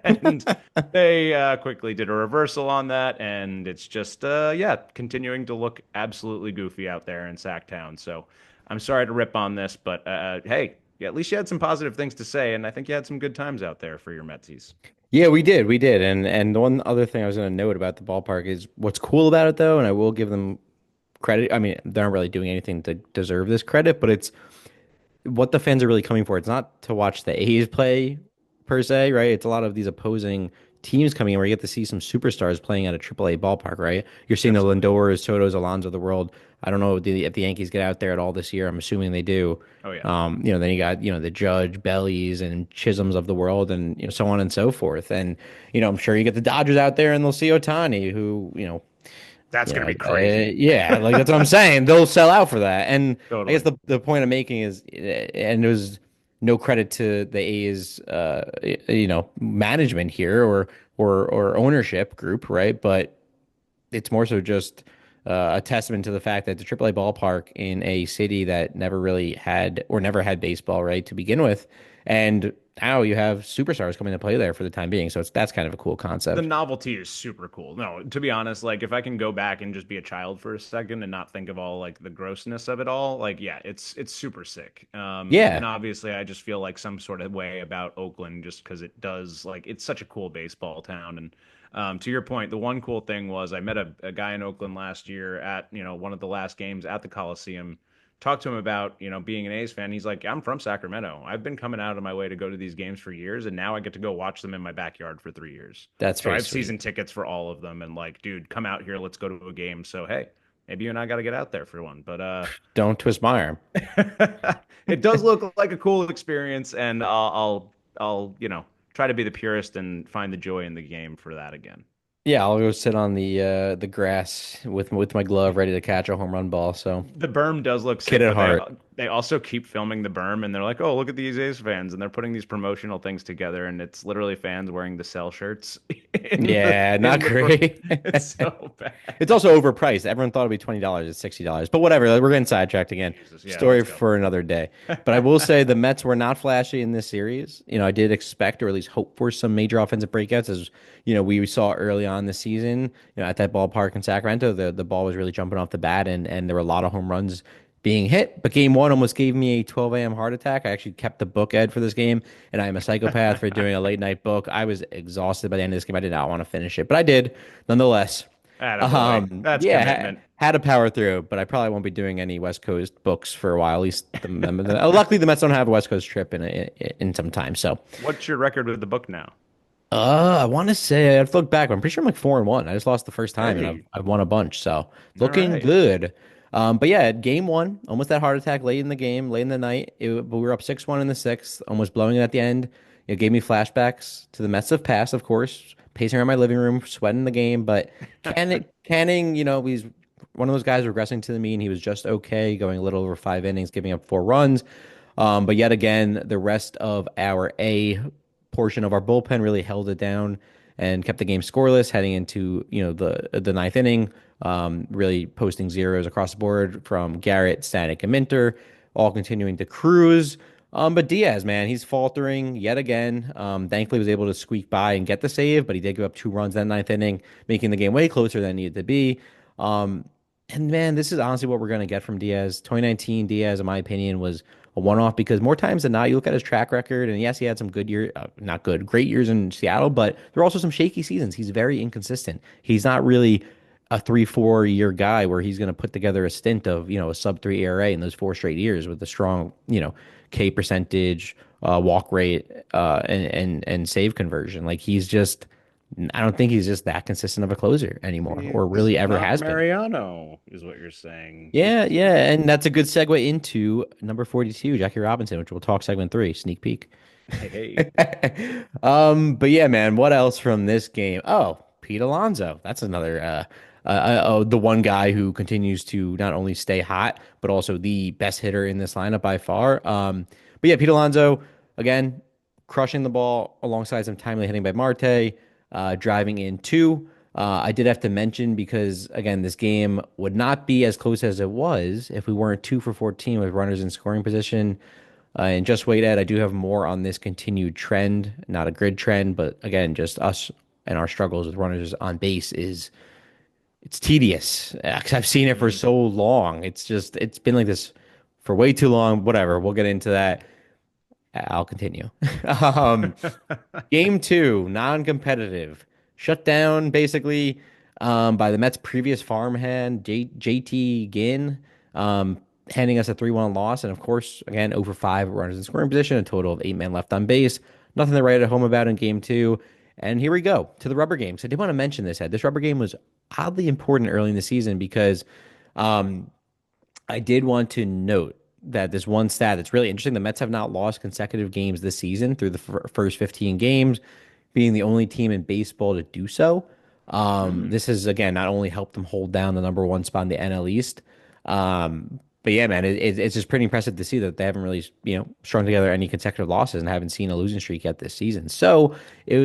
And they quickly did a reversal on that. And it's just, yeah, continuing to look absolutely goofy out there in Sacktown. So I'm sorry to rip on this, but hey, yeah, at least you had some positive things to say. And I think you had some good times out there for your Metsies. Yeah, we did. And the one other thing I was going to note about the ballpark is what's cool about it though, and I will give them credit. I mean, they're not really doing anything to deserve this credit, but it's what the fans are really coming for. It's not to watch the A's play per se, right? It's a lot of these opposing teams coming in where you get to see some superstars playing at a AAA ballpark, right? You're seeing the Absolutely. Lindors, Sotos, Alonso of the world. I don't know if the Yankees get out there at all this year. I'm assuming they do. Oh, yeah. Then you got, the Judge, Bellies, and Chisholms of the world, and so on and so forth. And I'm sure you get the Dodgers out there, and they'll see Otani, who That's You going know, to be crazy. yeah, like that's what I'm saying. They'll sell out for that. And I guess Totally. the point I'm making is, and it was no credit to the A's, management here or ownership group, right? But it's more so just a testament to the fact that the AAA ballpark in a city that never really had or never had baseball, right, to begin with, and now you have superstars coming to play there for the time being. So that's kind of a cool The concept. novelty is super cool. No, to be honest, like if I can go back and just be a child for a second and not think of all like the grossness of it all, like yeah, it's super sick. And Yeah, obviously I just feel like some sort of way about Oakland just because it does like it's such a cool baseball town. And to your point, the one cool thing was I met a guy in Oakland last year at, one of the last games at the Coliseum. Talked to him about, being an A's fan. He's like, I'm from Sacramento. I've been coming out of my way to go to these games for years, and now I get to go watch them in my backyard for 3 years. that's So I very have sweet. season tickets for all of them, and like, dude, come out here, let's go to a game. So hey, maybe you and I got to get out there for one. But Don't twist my arm. it does look like a cool experience, and I'll try to be the purist and find the joy in the game for that again. Yeah, I'll go sit on the grass with my glove ready to catch a home run ball. So The berm does look kid sick, at but heart. they also keep filming the berm, and they're like, "Oh, look at these A's fans!" And they're putting these promotional things together, and it's literally fans wearing the cell shirts Yeah, not in the berm. great. It's so It's bad. also overpriced. Everyone thought it'd be $20. It's $60. But whatever, like, we're getting sidetracked again. Jesus, yeah, Story let's go. for another day. But I will say the Mets were not flashy in this series. I did expect or at least hope for some major offensive breakouts as we saw early on this season. At that ballpark in Sacramento, the ball was really jumping off the bat and there were a lot of home runs being hit. But game one almost gave me a 12 a.m. heart attack. I actually kept the book, Ed, for this game, and I am a psychopath for doing a late night book. I was exhausted by the end of this game. I did not want to finish it, but I did nonetheless. Attaboy. That's Yeah, commitment. had to power through, but I probably won't be doing any West Coast books for a while. At least luckily the Mets don't have a West Coast trip in some time. So, What's your record with the book now? I want to say I have to look back. But I'm pretty sure I'm like 4-1. I just lost the first time, and I've Hey, I've won a bunch. So all looking right. good. But yeah, game one, almost that heart attack late in the game, late in the night. But we were up 6-1 in the sixth, almost blowing it at the end. It gave me flashbacks to the Mets of past, of course, pacing around my living room, sweating the game. But Canning, he's one of those guys regressing to the mean. He was just okay, going a little over 5 innings, giving up 4 runs. But yet again, the rest of our A portion of our bullpen really held it down and kept the game scoreless heading into the ninth inning. Really posting zeros across the board from Garrett, Stanek, and Minter, all continuing to cruise. But Diaz, man, he's faltering yet again. Thankfully, was able to squeak by and get the save, but he did give up 2 runs in that ninth inning, making the game way closer than it needed to be. Um, and man, this is honestly what we're going to get from Diaz. 2019 Diaz, in my opinion, was a one-off because more times than not, you look at his track record, and yes, he had some good year, not good, great years in Seattle, but there are also some shaky seasons. He's very inconsistent. He's not really a 3-4 year guy where he's going to put together a stint of a sub 3 ERA in those 4 straight years with a strong K percentage, walk rate, and save conversion. Like he's just, I don't think he's just that consistent of a closer anymore, or He's really ever not has been. Mariano, is what you're saying. Yeah, yeah, and that's a good segue into number 42, Jackie Robinson, which we'll talk segment three, sneak peek. Hey, hey. But yeah, man, what else from this game? Oh, Pete Alonso. That's another the one guy who continues to not only stay hot, but also the best hitter in this lineup by far. But yeah, Pete Alonso again crushing the ball alongside some timely hitting by Marte, driving in two. I did have to mention because again, this game would not be as close as it was if we weren't 2 for 14 with runners in scoring position. And just wait, Ed. I do have more on this continued trend, not a grid trend, but again, just us and our struggles with runners on base is it's tedious because I've seen it for Mm. so long. It's been like this for way too long. Whatever. We'll get into that. I'll continue. um, Game two, non-competitive, shut down basically by the Mets' previous farmhand, JT Ginn, handing us a 3-1 loss. And of course, again, over 5 runners in scoring position, a total of 8 men left on base. Nothing to write at home about in game two. And here we go to the rubber game. So I did want to mention this, Ed. This rubber game was oddly important early in the season because um, I did want to note that this one stat that's really interesting. The Mets have not lost consecutive games this season through the first 15 games, being the only team in baseball to do so. Mm. This has again not only helped them hold down the number one spot in the NL East, but yeah, man, it's just pretty impressive to see that they haven't really, strung together any consecutive losses and haven't seen a losing streak yet this season. So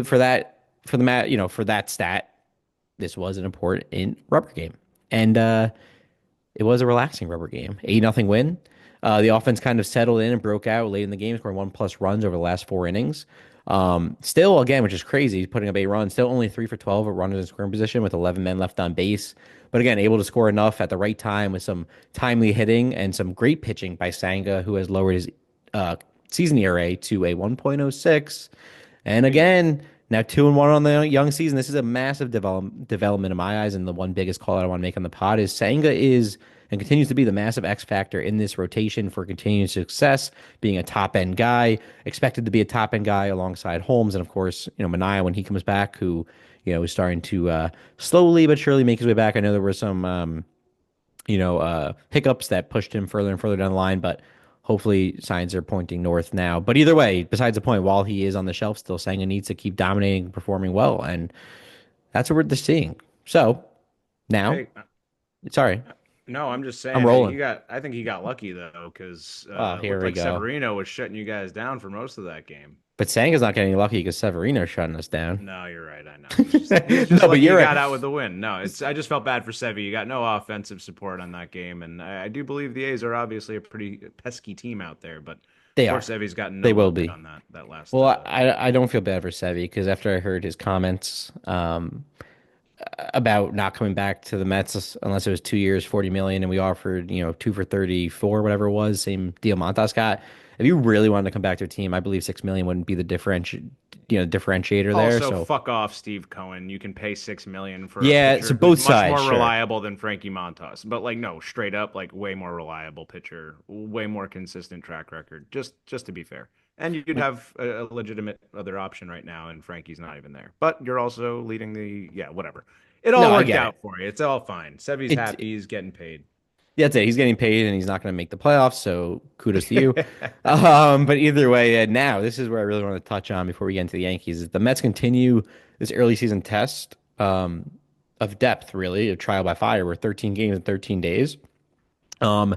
for that, for the mat, for that stat, this was an important rubber game, and it was a relaxing rubber game. 8-0 win. The offense kind of settled in and broke out late in the game, scoring one plus runs over the last four innings. Still, again, which is crazy, putting up 8 runs, still only 3 for 12 at runners in scoring position with 11 men left on base. But again, able to score enough at the right time with some timely hitting and some great pitching by Sanga, who has lowered his uh, season ERA to a 1.06. And Hey. again, now 2-1 on the young season. This is a massive development in my eyes. And the one biggest call I want to make on the pod is Sanga is and continues to be the massive X factor in this rotation for continued success, being a top end guy, expected to be a top end guy alongside Holmes. And of course, Mania when he comes back, who, is starting to slowly but surely make his way back. I know there were some, hiccups that pushed him further and further down the line, but hopefully signs are pointing north now. But either way, besides the point, while he is on the shelf still, Sanga needs to keep dominating, performing well, and that's what we're just seeing. So now, Hey, sorry, no, I'm just I'm saying, rolling. I think he got lucky though, because Oh, it looked here we like go. Severino was shutting you guys down for most of that game. But Sanga's not getting lucky because Severino's shutting us down. No, you're right. I know. He's just No, but lucky he you're right. got out with the win. No, it's I just felt bad for Sevy. You got no offensive support on that game, and I do believe the A's are obviously a pretty pesky team out there, but They poor are. Sevy's got They no will luck be. on that last Well, I don't feel bad for Sevy because after I heard his comments, about not coming back to the Mets unless it was 2 years, 40 million, and we offered, 2 for 34, whatever it was, same deal Montas got. If you really wanted to come back to a team, I believe 6 million wouldn't be the differentiator there. Also, So fuck off, Steve Cohen. You can pay 6 million for a yeah, so pitcher who's both much sides, more sure. reliable than Frankie Montas. But like, no, straight up, like way more reliable pitcher, way more consistent track record. Just to be fair, and you'd have a legitimate other option right now, and Frankie's not even there. But you're also leading the yeah, whatever. It No, all I worked get it. out for you. It's all fine. Sevy's It happy. He's getting paid. That's it. He's getting paid and he's not going to make the playoffs. So kudos to you. But either way, now this is where I really want to touch on before we get into the Yankees. Is the Mets continue this early season test of depth, really, of trial by fire. We're 13 games in 13 days. Um,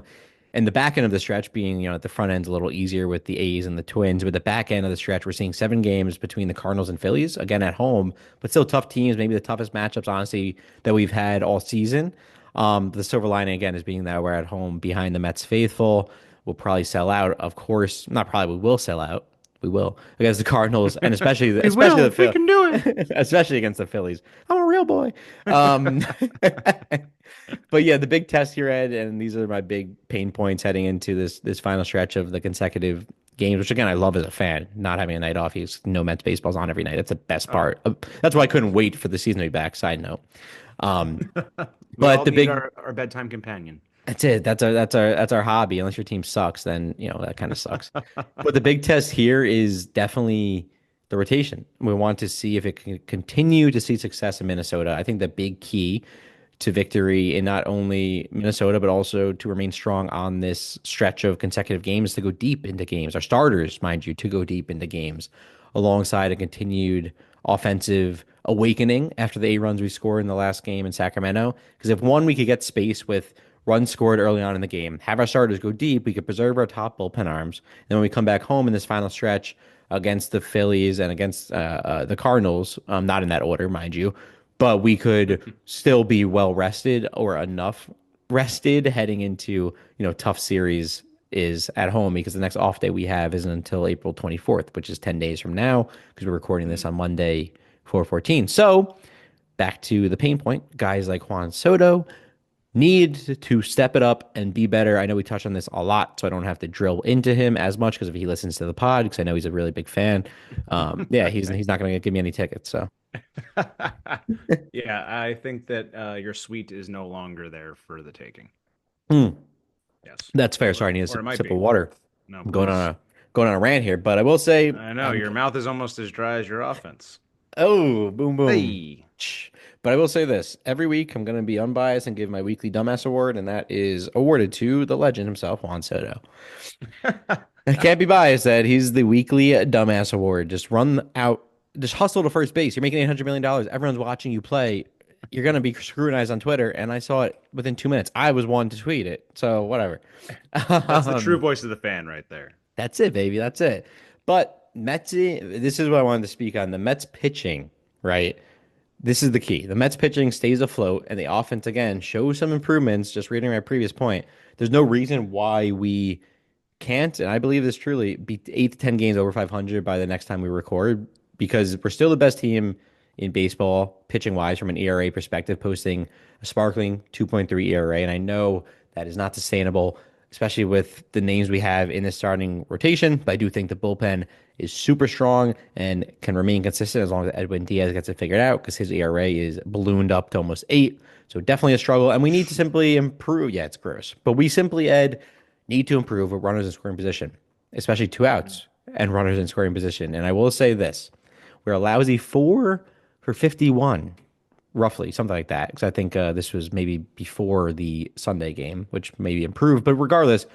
and the back end of the stretch being, at the front end's a little easier with the A's and the Twins. But the back end of the stretch, we're seeing 7 games between the Cardinals and Phillies, again at home, but still tough teams, maybe the toughest matchups, honestly, that we've had all season. The silver lining, again, is being that we're at home behind the Mets faithful. We'll probably sell out. Of course, not probably, we will sell out. We will against the Cardinals, and We especially the will. We Phil, can do it. especially against the Phillies. I'm a real boy. Um, but yeah, the big test here, Ed, and these are my big pain points heading into this final stretch of the consecutive games, which again I love as a fan. Not having a night off, he's no Mets baseball's on every night. That's the best Oh, part. That's why I couldn't wait for the season to be back. Side note. Um, we but all the need big our bedtime companion. that's it. That's our hobby. Unless your team sucks, then that kind of sucks. But the big test here is definitely the rotation. We want to see if it can continue to see success in Minnesota. I think the big key to victory in not only Minnesota, but also to remain strong on this stretch of consecutive games to go deep into games. Our starters, mind you, to go deep into games alongside a continued offensive awakening after the 8 runs we scored in the last game in Sacramento. Because if one, we could get space with runs scored early on in the game, have our starters go deep, we could preserve our top bullpen arms. And when we come back home in this final stretch against the Phillies and against the Cardinals, not in that order, mind you, but we could still be well rested or enough rested heading into, tough series is at home because the next off day we have isn't until April 24th, which is 10 days from now because we're recording this on Monday, 4/14. So back to the pain point, guys like Juan Soto need to step it up and be better. I know we touched on this a lot, so I don't have to drill into him as much because if he listens to the pod, because I know he's a really big fan. Yeah, he's not going to give me any tickets. So Yeah, I think that your suite is no longer there for the taking. hmm, Yes, that's fair. Sorry, I need a or it might sip be. of water. No, I'm going on please. a rant here, but I will say I know I'm your mouth is almost as dry as your offense. oh boom boom. Hey. But I will say this: every week I'm going to be unbiased and give my weekly dumbass award, and that is awarded to the legend himself, Juan Soto. I can't be biased that he's the weekly dumbass award. Just run out, just hustle to first base. You're making $800 million. Everyone's watching you play. you're gonna be scrutinized on Twitter, and I saw it within 2 minutes. I was one to tweet it, so whatever. That's the true Um, voice of the fan right there. that's it, baby. That's it. But Mets, this is what I wanted to speak on. The Mets pitching, right? This is the key. The Mets pitching stays afloat, and the offense again shows some improvements. Just reading my previous point, there's no reason why we can't, and I believe this truly, be 8 to 10 games over 500 by the next time we record because we're still the best team in baseball, pitching wise, from an ERA perspective, posting a sparkling 2.3 ERA. And I know that is not sustainable, especially with the names we have in the starting rotation. But I do think the bullpen is super strong and can remain consistent as long as Edwin Diaz gets it figured out because his ERA is ballooned up to almost 8. So definitely a struggle. And we need to simply improve. Yeah, it's gross. But we simply, Ed, need to improve with runners in scoring position, especially two outs and runners in scoring position. And I will say this: we're a lousy 4 for 51, roughly something like that. Because I think this was maybe before the Sunday game, which maybe improved. But regardless,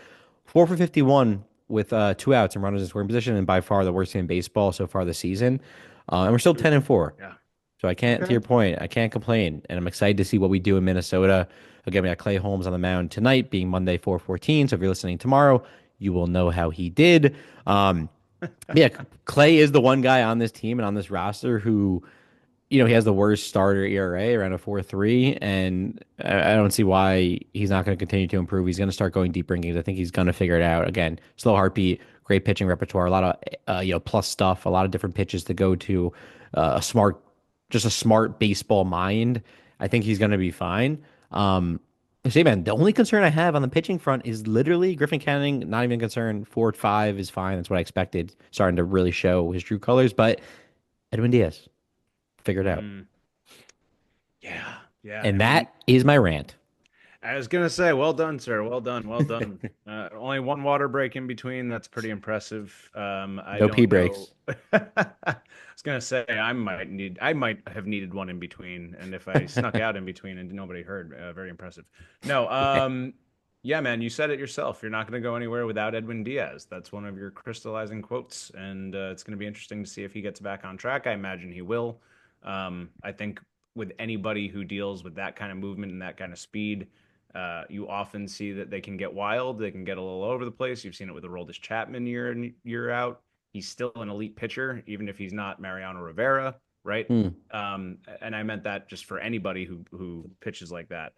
4 for 51 with two outs and runners in scoring position, and by far the worst team in baseball so far this season. And we're still 10-4. Yeah. So I can't, to Okay. your point, I can't complain, and I'm excited to see what we do in Minnesota. Again, we got Clay Holmes on the mound tonight, being Monday 4/14. So if you're listening tomorrow, you will know how he did. Um, yeah, Clay is the one guy on this team and on this roster who he has the worst starter ERA around a 4.3, and I don't see why he's not going to continue to improve. He's going to start going deeper in games. I think he's going to figure it out. Again, slow heartbeat, great pitching repertoire, a lot of plus stuff, a lot of different pitches to go to, just a smart baseball mind. I think he's going to be fine. Say, man, the only concern I have on the pitching front is literally Griffin Canning. Not even concerned. 4.5 is fine. That's what I expected. Starting to really show his true colors, but Edwin Diaz. Figure it out. Mm, yeah. Yeah. And I mean, that is my rant. I was gonna say, well done, sir. Well done. Well done. Only one water break in between. That's pretty impressive. I No pee don't know. breaks. I was gonna say I might have needed one in between, and if I snuck out in between and nobody heard, very impressive. No, yeah, man, you said it yourself. You're not gonna go anywhere without Edwin Diaz. That's one of your crystallizing quotes, and it's gonna be interesting to see if he gets back on track. I imagine he will. I think with anybody who deals with that kind of movement and that kind of speed. You often see that they can get wild. They can get a little over the place. You've seen it with the Aroldis Chapman year in year out. He's still an elite pitcher, even if he's not Mariano Rivera, right? Hmm. And I meant that just for anybody who pitches like that.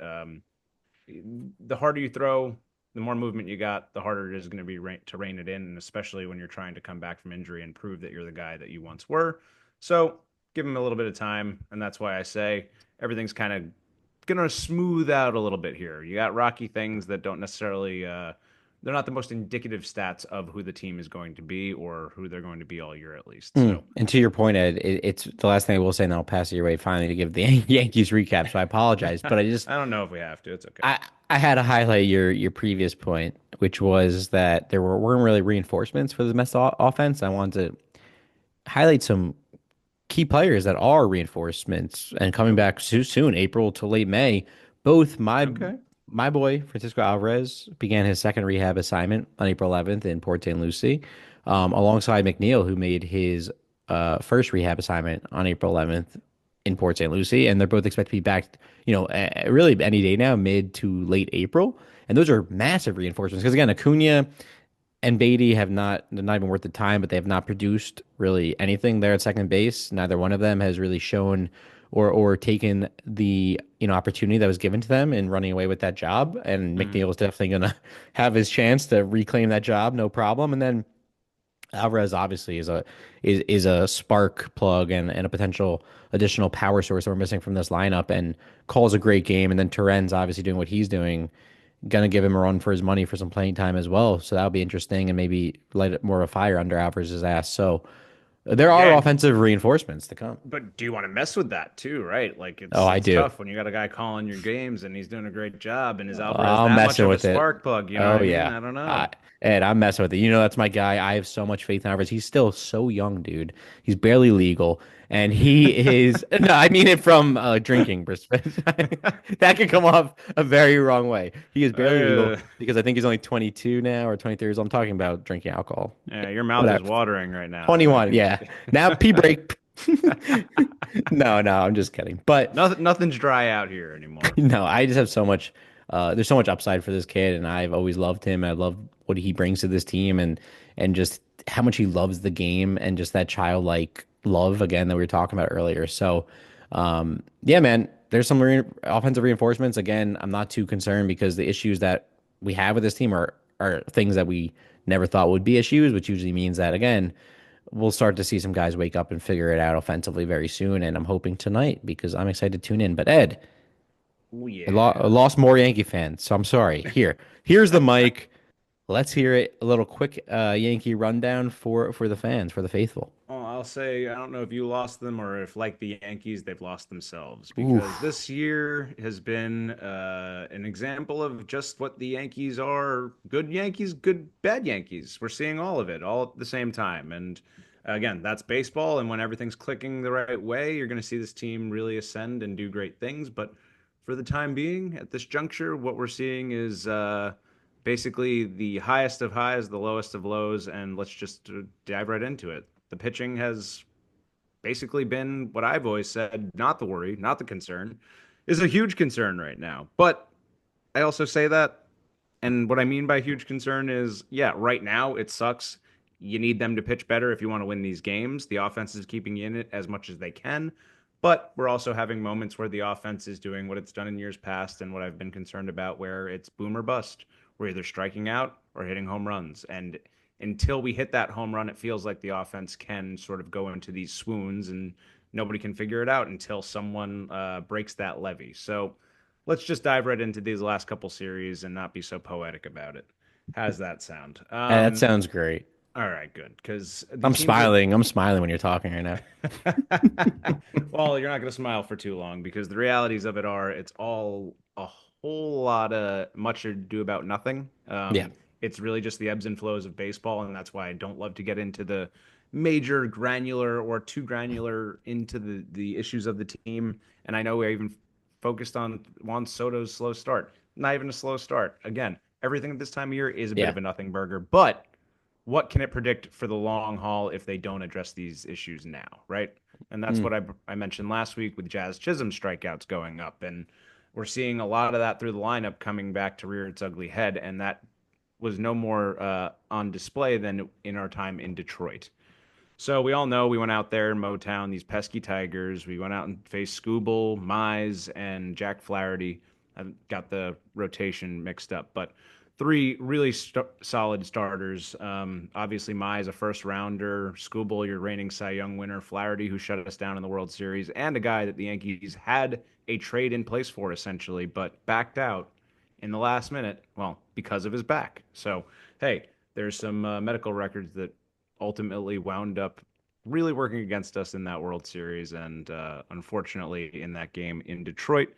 The harder you throw, the more movement you got, the harder it is going to be to rein it in, and especially when you're trying to come back from injury and prove that you're the guy that you once were. So give him a little bit of time, and that's why I say everything's kind of gonna smooth out a little bit here. You got rocky things that don't necessarily they're not the most indicative stats of who the team is going to be or who they're going to be all year at least. Hmm. So And to your point, Ed, it's the last thing I will say, and then I'll pass it your way finally to give the Yankees recap. So I apologize, but I don't know if we have to. It's okay. I I had to highlight your previous point, which was that there weren't really reinforcements for the Mets offense. I wanted to highlight some key players that are reinforcements and coming Oh, back soon, April to late May. Both okay. my boy Francisco Alvarez began his second rehab assignment on April 11th in Port St. Lucie, alongside McNeil, who made his first rehab assignment on April 11th in Port St. Lucie, and they're both expected to be back, really any day now, mid to late April. And those are massive reinforcements because again, Acuna and Beatty have not they're not even worth the time, but they have not produced really anything there at second base. Neither one of them has really shown or taken the opportunity that was given to them in running away with that job. And Mhm. McNeil is definitely going to have his chance to reclaim that job, no problem. And then Alvarez obviously is a spark plug and a potential additional power source that we're missing from this lineup and calls a great game. And then Turen's obviously doing what he's doing, gonna give him a run for his money for some playing time as well. So that'll be interesting and maybe light more of a fire under Alvarez's ass. So there are Yeah, offensive reinforcements to come. but do you want to mess with that too, right? Like Oh, I it's do. tough when you got a guy calling your games and he's doing a great job, and is Alvarez I'm that much messing of a with it. spark plug? You know what Oh I mean? yeah. I don't I, know. and I'm messing with it. That's my guy. I have so much faith in Alvarez. He's still so young, dude. He's barely legal. And he is, no, I mean it from a drinking perspective. That could come off a very wrong way. He is barely legal Uh, because I think he's only 22 now or 23 years old. I'm talking about drinking alcohol. yeah, your mouth is Whatever. watering right now. 21, yeah. Now pee break. No, no, I'm just kidding. But Nothing's dry out here anymore. no, I just have so much there's so much upside for this kid and I've always loved him. I love what he brings to this team and just how much he loves the game and just that childlike love again that we were talking about earlier. So, yeah, man, there's some offensive reinforcements. Again, I'm not too concerned because the issues that we have with this team are things that we never thought would be issues, which usually means that again, we'll start to see some guys wake up and figure it out offensively very soon. And I'm hoping tonight because I'm excited to tune in. But Ed, Oh I yeah. lost more Yankee fans, so I'm sorry. Here's the mic. Let's hear it. A little quick Yankee rundown for the fans, for the faithful. Oh, I'll say I don't know if you lost them or if, like the Yankees, they've lost themselves because Oof. this year has been an example of just what the Yankees are: good Yankees, good bad Yankees. We're seeing all of it all at the same time, and again, that's baseball. And when everything's clicking the right way, you're going to see this team really ascend and do great things. But for the time being, at this juncture, what we're seeing is basically the highest of highs, the lowest of lows, and let's just dive right into it. The pitching has basically been what I've always said, not the worry, not the concern, is a huge concern right now. But I also say that, and what I mean by huge concern is, yeah, right now it sucks. You need them to pitch better if you want to win these games. The offense is keeping you in it as much as they can. But we're also having moments where the offense is doing what it's done in years past and what I've been concerned about, where it's boom or bust. We're either striking out or hitting home runs. And until we hit that home run, it feels like the offense can sort of go into these swoons and nobody can figure it out until someone breaks that levee. So let's just dive right into these last couple series and not be so poetic about it. How's that sound? That sounds great. All right, good. Because the I'm teams that smiling. I'm smiling when you're talking right now. well, you're not going to smile for too long because the realities of it are it's all a whole lot of much ado about nothing. Yeah. It's really just the ebbs and flows of baseball, and that's why I don't love to get into the major granular or too granular into the issues of the team. And I know we even focused on Juan Soto's slow start. Not even a slow start. Again, everything at this time of year is a bit Yeah. of a nothing burger, but what can it predict for the long haul if they don't address these issues now, right? And that's Mm. what I mentioned last week with Jazz Chisholm strikeouts going up. And we're seeing a lot of that through the lineup coming back to rear its ugly head. And that was no more on display than in our time in Detroit. So we all know we went out there in Motown, these pesky Tigers. We went out and faced Scooble, Mize, and Jack Flaherty. I've got the rotation mixed up, but three really solid starters. Obviously, Mize, a first rounder, Scooble, your reigning Cy Young winner, Flaherty, who shut us down in the World Series, and a guy that the Yankees had a trade in place for essentially, but backed out in the last minute, well, because of his back. So, hey, there's some medical records that ultimately wound up really working against us in that World Series and unfortunately in that game in Detroit.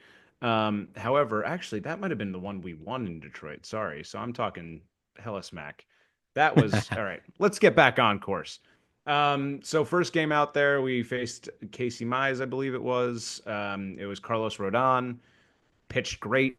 However, actually, that might have been the one we won in Detroit. Sorry. So I'm talking hella smack. That was all right. Let's get back on course. So first game out there, we faced Casey Mize, I believe it was. It was Carlos Rodon, pitched great.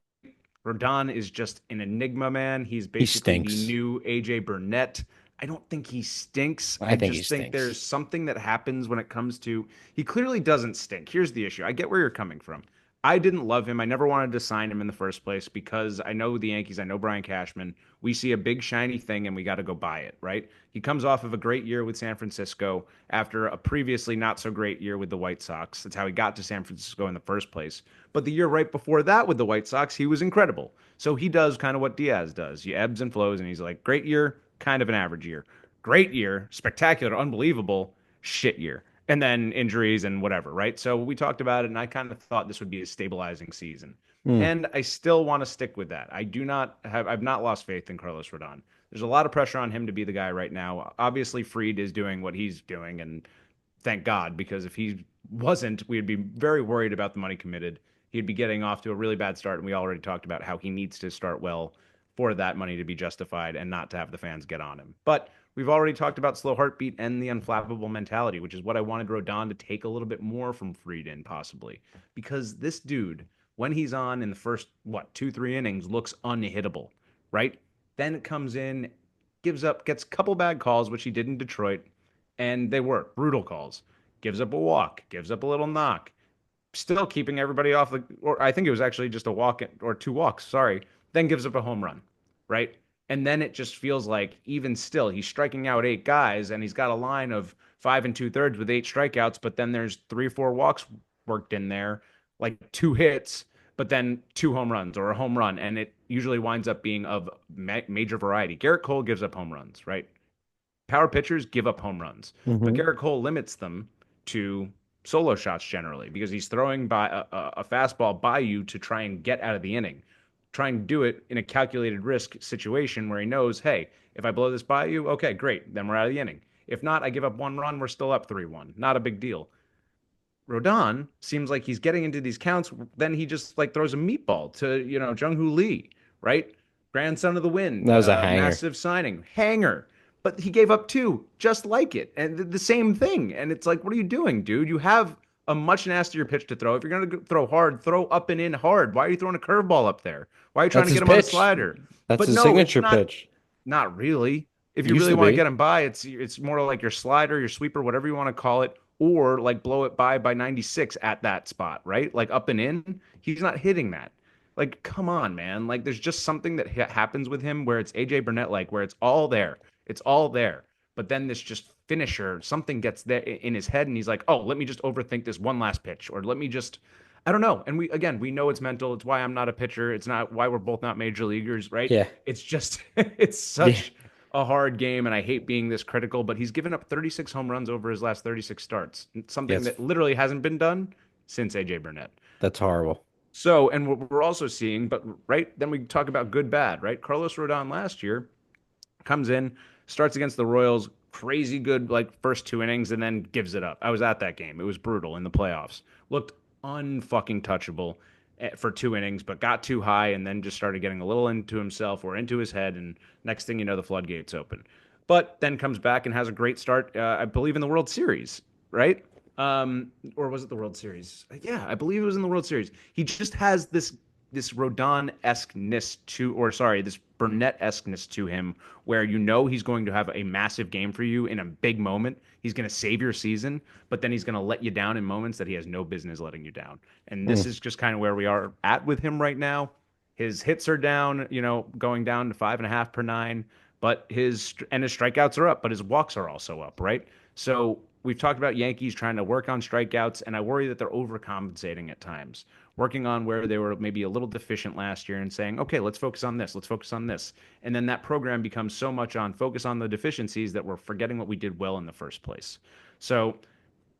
Rodon is just an enigma, man. He's He basically the stinks. new AJ Burnett. I don't think he stinks. I I think he just think there's stinks. something that happens when it comes to he clearly doesn't stink. Here's the issue. I get where you're coming from. I didn't love him. I never wanted to sign him in the first place because I know the Yankees, I know Brian Cashman. We see a big shiny thing and we got to go buy it, right? He comes off of a great year with San Francisco after a previously not so great year with the White Sox. That's how he got to San Francisco in the first place. But the year right before that with the White Sox, he was incredible. So he does kind of what Diaz does. He ebbs and flows, and he's like, great year, kind of an average year. Great year, spectacular, unbelievable, shit year. And then injuries and whatever, right? So we talked about it, and I kind of thought this would be a stabilizing season. Mm. And I still want to stick with that. I've not lost faith in Carlos Rodon. There's a lot of pressure on him to be the guy right now. Obviously, Fried is doing what he's doing, and thank God, because if he wasn't, we'd be very worried about the money committed. He'd be getting off to a really bad start, and we already talked about how he needs to start well for that money to be justified and not to have the fans get on him. But we've already talked about slow heartbeat and the unflappable mentality, which is what I wanted Rodon to take a little bit more from Frieden, possibly. Because this dude, when he's on in the first, what, 2, 3 innings, looks unhittable, right? Then it comes in, gives up, gets a couple bad calls, which he did in Detroit, and they were brutal calls. gives up a walk, gives up a little knock, still keeping everybody off the, or I think it was actually just a walk or two walks, sorry, then gives up a home run, right? And then it just feels like even still, he's striking out eight guys and he's got a line of 5 2/3 with eight strikeouts, but then there's 3 or 4 walks worked in there, like two hits, but then two home runs or a home run. And it usually winds up being of major variety. Garrett Cole gives up home runs, right? Power pitchers give up home runs, but Hmm. Garrett Cole limits them to solo shots generally because he's throwing by a fastball by you to try and get out of the inning, trying to do it in a calculated risk situation where he knows, hey, if I blow this by you, okay, great, then we're out of the inning. If not, I give up 1 run, we're still up 3-1. Not a big deal. Rodon seems like he's getting into these counts. Then he just like throws a meatball to Jung Hoo Lee, right? Grandson of the Wind, That was a hanger. massive signing, hanger. But he gave up two, just like it, and the same thing. And it's like, what are you doing, dude? You have a much nastier pitch to throw. If you're gonna throw hard, throw up and in hard. Why are you throwing a curveball up there? Why are you trying That's to his get him on a pitch. slider? That's But his no, it's signature not. pitch. Not really. If It you used really to want to get be. them by, it's more like your slider, your sweeper, whatever you want to call it, or like blow it by 96 at that spot, right? Like up and in. He's not hitting that. Like, come on, man. Like, there's just something that happens with him where it's AJ Burnett, like where it's all there. It's all there. But then this just finisher, something gets there in his head, and he's like, oh, let me just overthink this one last pitch, or let me just I don't know. And we know it's mental. It's why I'm not a pitcher. It's not why we're both not major leaguers, right? Yeah. It's just it's Yeah. such a hard game, and I hate being this critical, but he's given up 36 home runs over his last 36 starts. It's something Yes. that literally hasn't been done since AJ Burnett. That's horrible. So, and what we're also seeing, but right, then we talk about good bad, right? Carlos Rodon last year comes in, starts against the Royals, crazy good like first 2 innings, and then gives it up. I was at that game. It was brutal in the playoffs. Looked unfucking touchable for 2 innings, but got too high and then just started getting a little into himself or into his head, and next thing you know, the floodgates open. But then comes back and has a great start, I believe, in the World Series, right? Or was it the World Series? Yeah, I believe it was in the World Series. He just has this Rodon-esqueness to, or sorry, this Burnett-esqueness to him, where he's going to have a massive game for you in a big moment. He's going to save your season, but then he's going to let you down in moments that he has no business letting you down. And this Mm. is just kind of where we are at with him right now. His hits are down, going down to 5.5 per 9, but his strikeouts are up, but his walks are also up, right? So we've talked about Yankees trying to work on strikeouts, and I worry that they're overcompensating at times, working on where they were maybe a little deficient last year and saying, okay, let's focus on this, let's focus on this. And then that program becomes so much on focus on the deficiencies that we're forgetting what we did well in the first place. So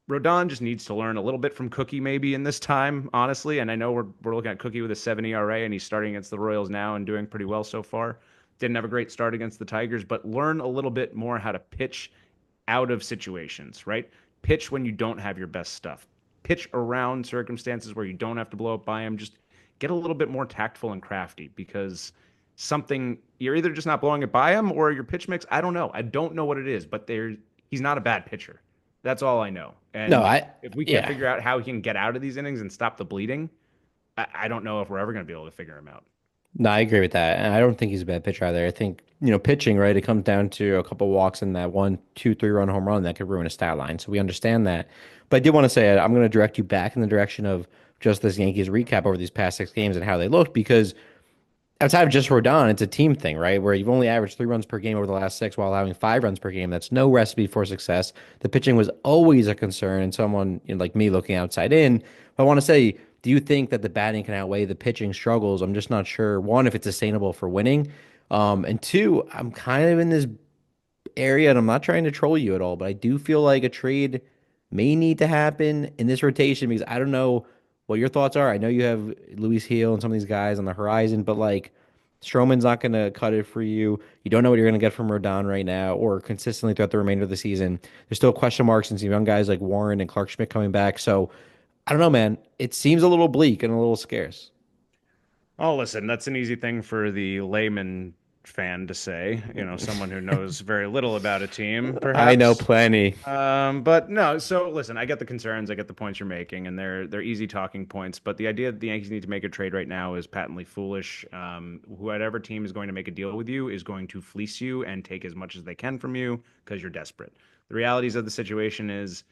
Rodon just needs to learn a little bit from Cookie maybe in this time, honestly. And I know we're looking at Cookie with a 7 ERA and he's starting against the Royals now and doing pretty well so far. Didn't have a great start against the Tigers, but learn a little bit more how to pitch out of situations, right? Pitch when you don't have your best stuff. Pitch around circumstances where you don't have to blow up by him. Just get a little bit more tactful and crafty because something you're either just not blowing it by him or your pitch mix. I don't know. I don't know what it is, but he's not a bad pitcher. That's all I know. No, And I if we can't yeah. figure out how he can get out of these innings and stop the bleeding, I don't know if we're ever going to be able to figure him out. No, I agree with that. And I don't think he's a bad pitcher either. I think, pitching, right? It comes down to a couple walks and that 1, 2, 3 run home run that could ruin a stat line. So we understand that. But I did want to say I'm going to direct you back in the direction of just this Yankees recap over these past 6 games and how they looked because outside of just Rodon, it's a team thing, right? Where you've only averaged 3 runs per game over the last 6 while allowing 5 runs per game. That's no recipe for success. The pitching was always a concern, and someone like me looking outside in. But I want to say, do you think that the batting can outweigh the pitching struggles? I'm just not sure. One, if it's sustainable for winning. And two, I'm kind of in this area, and I'm not trying to troll you at all, but I do feel like a trade may need to happen in this rotation because I don't know what your thoughts are. I know you have Luis Heel and some of these guys on the horizon, but like Stroman's not going to cut it for you. You don't know what you're going to get from Rodon right now or consistently throughout the remainder of the season. There's still question marks and some young guys like Warren and Clark Schmidt coming back. So I don't know, man. It seems a little bleak and a little scarce. Oh, listen, that's an easy thing for the layman fan to say, someone who knows very little about a team, I know perhaps. plenty. But no, so listen, I get the concerns, I get the points you're making, and they're easy talking points. But the idea that the Yankees need to make a trade right now is patently foolish. Whatever team is going to make a deal with you is going to fleece you and take as much as they can from you because you're desperate. The realities of the situation is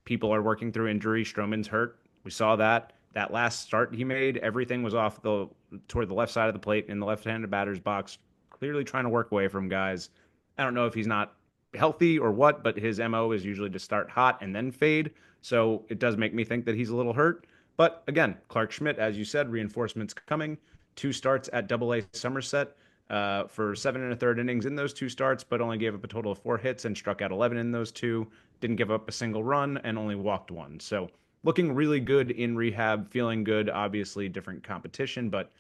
people are working through injury. Stroman's hurt. We saw that. That last start he made, everything was off the toward the left side of the plate in the left-handed batter's box, clearly trying to work away from guys. I don't know if he's not healthy or what, but his MO is usually to start hot and then fade. So it does make me think that he's a little hurt. But again, Clark Schmidt, as you said, reinforcements coming. Two starts at Double A Somerset for 7 1/3 innings in those two starts, but only gave up a total of 4 hits and struck out 11 in those two. Didn't give up a single run and only walked one. So looking really good in rehab, feeling good. Obviously, different competition, but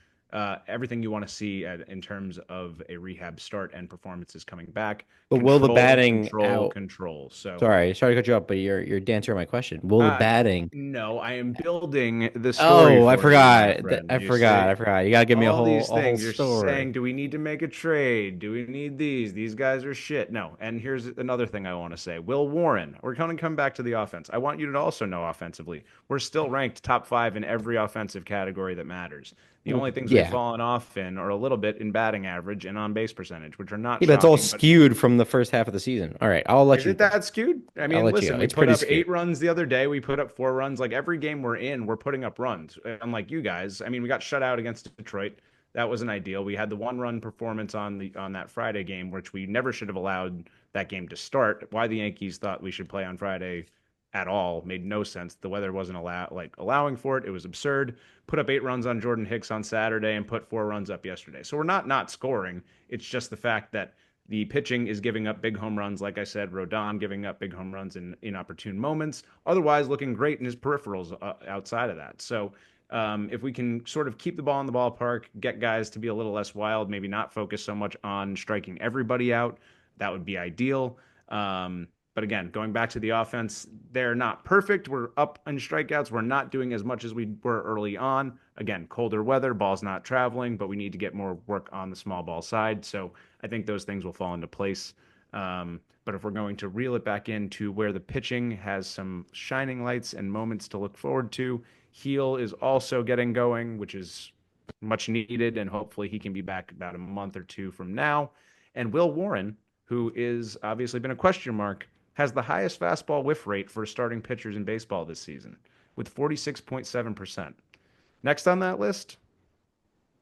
everything you want to see in terms of a rehab start and performances coming back. But will the Control, batting control, out? control. So Sorry to cut you up, but you're answering my question. Will the Uh, batting? no, I am building the story Oh, I for you, my forgot. friend. I You forgot. see, I forgot. You gotta give me all these a whole things you're story. saying, do we need to make a trade? Do we need these? These guys are shit. No. And here's another thing I want to say. Will Warren, we're going to come back to the offense. I want you to also know offensively, we're still ranked top five in every offensive category that matters. The only things we've Yeah. fallen off in are a little bit in batting average and on base percentage, which are not Yeah, but it's all shocking, but skewed from the first half of the season. All right, is it that skewed? I I'll mean, let you go. listen, we It's put pretty up skewed. 8 runs the other day. We put up 4 runs. Like every game we're in, we're putting up runs. Unlike you guys. I mean, we got shut out against Detroit. That wasn't ideal. We had the 1 run performance on that Friday game, which we never should have allowed that game to start. Why the Yankees thought we should play on Friday at all made no sense. The weather wasn't allowing for it. It was absurd. Put up 8 runs on Jordan Hicks on Saturday and put 4 runs up yesterday. So we're not scoring. It's just the fact that the pitching is giving up big home runs. Like I said, Rodon giving up big home runs in inopportune moments. Otherwise, looking great in his peripherals outside of that. So if we can sort of keep the ball in the ballpark, get guys to be a little less wild, maybe not focus so much on striking everybody out, that would be ideal. But again, going back to the offense, they're not perfect. We're up in strikeouts. We're not doing as much as we were early on. Again, colder weather, ball's not traveling, but we need to get more work on the small ball side. So I think those things will fall into place. But if we're going to reel it back into where the pitching has some shining lights and moments to look forward to, Heel is also getting going, which is much needed, and hopefully he can be back about a month or two from now. And Will Warren, who is obviously been a question mark, has the highest fastball whiff rate for starting pitchers in baseball this season with 46.7%. Next on that list,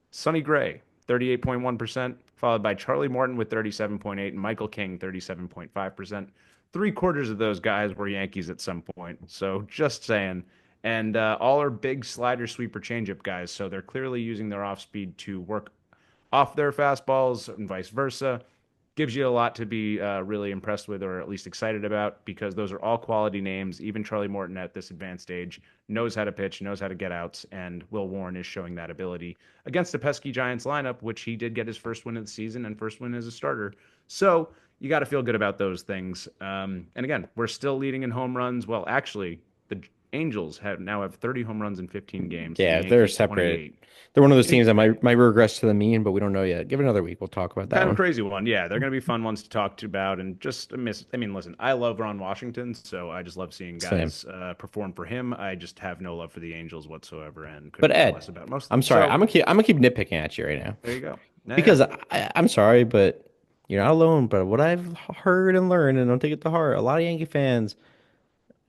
Sonny Gray, 38.1%, followed by Charlie Morton with 37.8 and Michael King, 37.5%. Three-quarters of those guys were Yankees at some point. So just saying. And all are big slider, sweeper, changeup guys. So they're clearly using their off speed to work off their fastballs and vice versa. Gives you a lot to be really impressed with or at least excited about because those are all quality names. Even Charlie Morton at this advanced age knows how to pitch, knows how to get outs, and Will Warren is showing that ability against the pesky Giants lineup, which he did get his first win of the season and first win as a starter. So you got to feel good about those things. And again, we're still leading in home runs. Well, actually, the Angels now have 30 home runs in 15 games, and the Yeah, they're Yankees separate. 28. They're one of those teams that Interesting. might regress to the mean, but we don't know yet. Give it another week. We'll talk about that Kind of a one. crazy one. Yeah, they're going to be fun ones to talk to about and just miss. I mean, listen, I love Ron Washington, so I just love seeing Same. guys perform for him. I just have no love for the Angels whatsoever and But couldn't care Ed, less about most of I'm them. sorry. So I'm gonna keep nitpicking at you right now there you go. Yeah, yeah. because I'm sorry, but you're not alone. But what I've heard and learned, and don't take it to heart, a lot of Yankee fans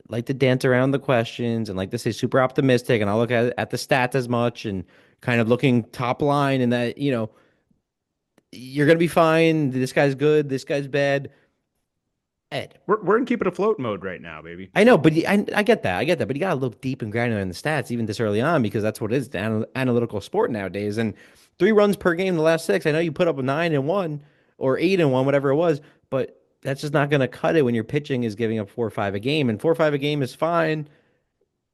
like to dance around the questions and like to say super optimistic, and I'll look at the stats as much and kind of looking top line and that you're gonna be fine. This guy's good. This guy's bad. Ed, We're in keep it afloat mode right now, baby. I know, but I get that. I get that. But you got to look deep and granular in the stats, even this early on, because that's what it is, the analytical sport nowadays. And 3 runs per game in the last six. I know you put up a 9-1 or 8-1, whatever it was, but that's just not going to cut it when your pitching is giving up 4 or 5 a game. And 4 or 5 a game is fine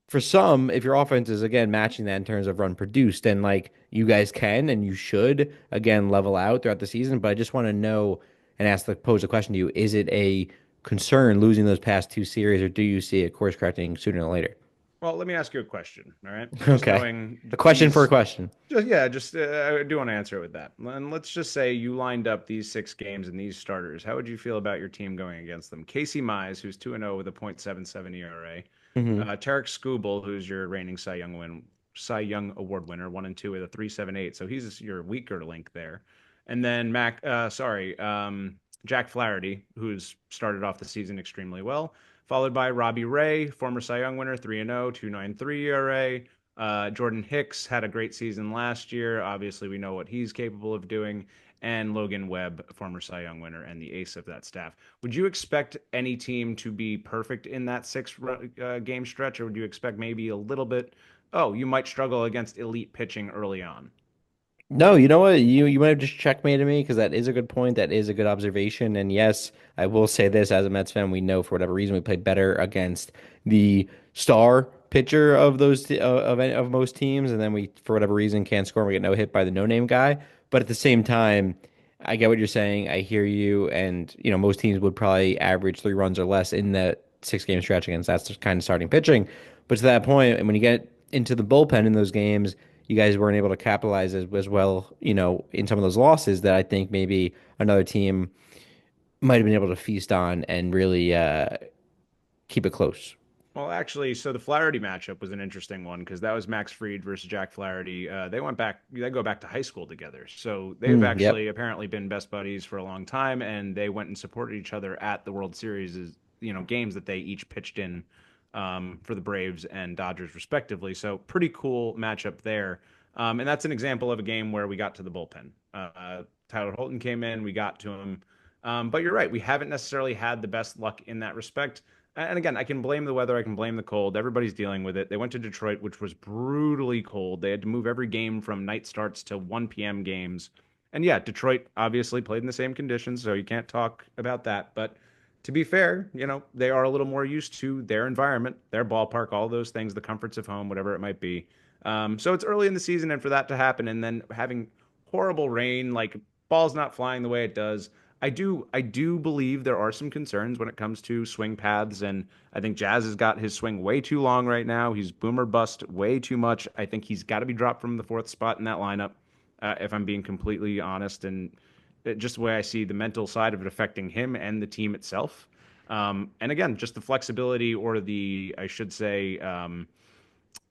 for some if your offense is, again, matching that in terms of run produced. And like you guys can and you should, again, level out throughout the season. But I just want to know and pose a question to you. Is it a concern losing those past 2 series, or do you see it course correcting sooner than later? Well, let me ask you a question. All right, just Okay. knowing A question for a these. question. Just yeah, just I do want to answer it with that. And let's just say you lined up these 6 games and these starters. How would you feel about your team going against them? Casey Mize, who's 2-0 with a .77 ERA. Hmm. Tarek Skubal, who's your reigning Cy Young Award winner, 1-2 with a 3.78. So he's your weaker link there. And then Jack Flaherty, who's started off the season extremely well. followed by Robbie Ray, former Cy Young winner, 3-0, 2.93 ERA. Jordan Hicks had a great season last year. Obviously, we know what he's capable of doing. And Logan Webb, former Cy Young winner and the ace of that staff. Would you expect any team to be perfect in that game stretch, or would you expect maybe a little bit? Oh, you might struggle against elite pitching early on. No, you know what? You might have just checkmated me because that is a good point. That is a good observation. And yes, I will say this as a Mets fan, we know for whatever reason we played better against the star pitcher of of most teams, and then we for whatever reason can't score and we get no hit by the no name guy. But at the same time, I get what you're saying. I hear you, and most teams would probably average 3 runs or less in that 6 game stretch against that kind of starting pitching. But to that point, and when you get into the bullpen in those games you guys weren't able to capitalize as well, in some of those losses that I think maybe another team might have been able to feast on and really keep it close. Well, actually, so the Flaherty matchup was an interesting one because that was Max Fried versus Jack Flaherty. They go back to high school together. So they've Mm, yep. actually apparently been best buddies for a long time, and they went and supported each other at the World Series, games that they each pitched in for the Braves and Dodgers, respectively. So pretty cool matchup there. And that's an example of a game where we got to the bullpen. Tyler Holton came in, we got to him. But you're right, we haven't necessarily had the best luck in that respect. And again, I can blame the weather. I can blame the cold. Everybody's dealing with it. They went to Detroit, which was brutally cold. They had to move every game from night starts to 1 p.m. games. And yeah, Detroit obviously played in the same conditions, so you can't talk about that. But to be fair, they are a little more used to their environment, their ballpark, all those things, the comforts of home, whatever it might be. So it's early in the season, and for that to happen, and then having horrible rain, like balls not flying the way it does, I do believe there are some concerns when it comes to swing paths, and I think Jazz has got his swing way too long right now. He's boomer bust way too much. I think he's got to be dropped from the fourth spot in that lineup, if I'm being completely honest, and just the way I see the mental side of it affecting him and the team itself. And again, just the flexibility or I should say,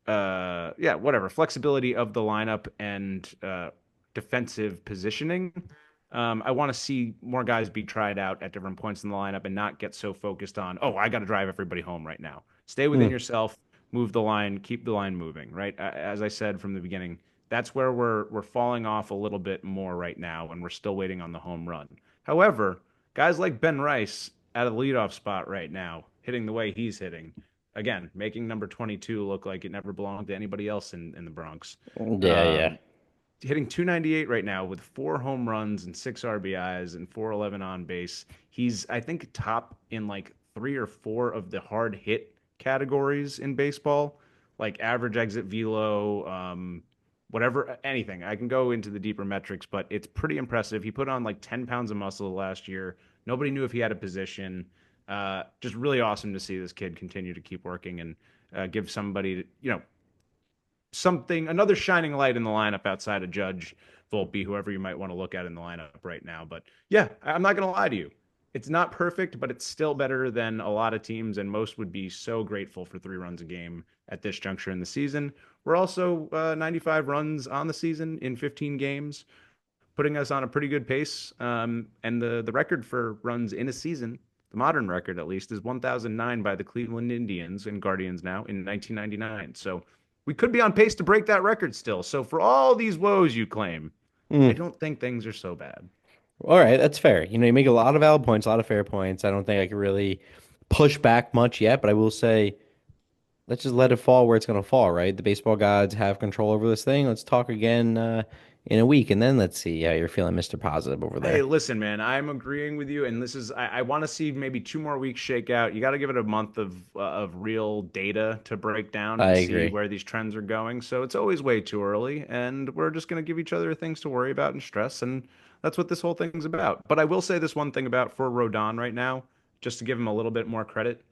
yeah, whatever, flexibility of the lineup and defensive positioning. I want to see more guys be tried out at different points in the lineup and not get so focused on, oh, I got to drive everybody home right now. Stay within Mm, yourself, move the line, keep the line moving, right? As I said from the beginning, that's where we're falling off a little bit more right now, and we're still waiting on the home run. However, guys like Ben Rice at a leadoff spot right now, hitting the way he's hitting, again, making number 22 look like it never belonged to anybody else in the Bronx. yeah, yeah. Um, Hitting 298 right now with 4 home runs and 6 RBIs and 411 on base. He's, I think, top in like 3 or 4 of the hard hit categories in baseball, like average exit velo, whatever, anything. I can go into the deeper metrics, but it's pretty impressive. He put on like 10 pounds of muscle last year. Nobody knew if he had a position. Just really awesome to see this kid continue to keep working and give somebody, another shining light in the lineup outside of Judge, Volpe, whoever you might want to look at in the lineup right now. But yeah, I'm not going to lie to you. It's not perfect, but it's still better than a lot of teams, and most would be so grateful for 3 runs a game at this juncture in the season. We're also 95 runs on the season in 15 games, putting us on a pretty good pace. And the record for runs in a season, the modern record at least, is 1,009 by the Cleveland Indians and Guardians now in 1999. So we could be on pace to break that record still. So for all these woes you claim, I Mm. don't think things are so bad. All right, that's fair. You make a lot of valid points, a lot of fair points. I don't think I can really push back much yet, but I will say let's just let it fall where it's going to fall, right? The baseball gods have control over this thing. Let's talk again in a week, and then let's see how you're feeling, Mr. Positive over Hey, there. listen, man, I'm agreeing with you, and I want to see maybe 2 more weeks shake out. You got to give it a month of real data to break down I and see agree. where these trends are going. So it's always way too early, and we're just going to give each other things to worry about and stress, and that's what this whole thing's about. But I will say this one thing about for Rodon right now, just to give him a little bit more credit.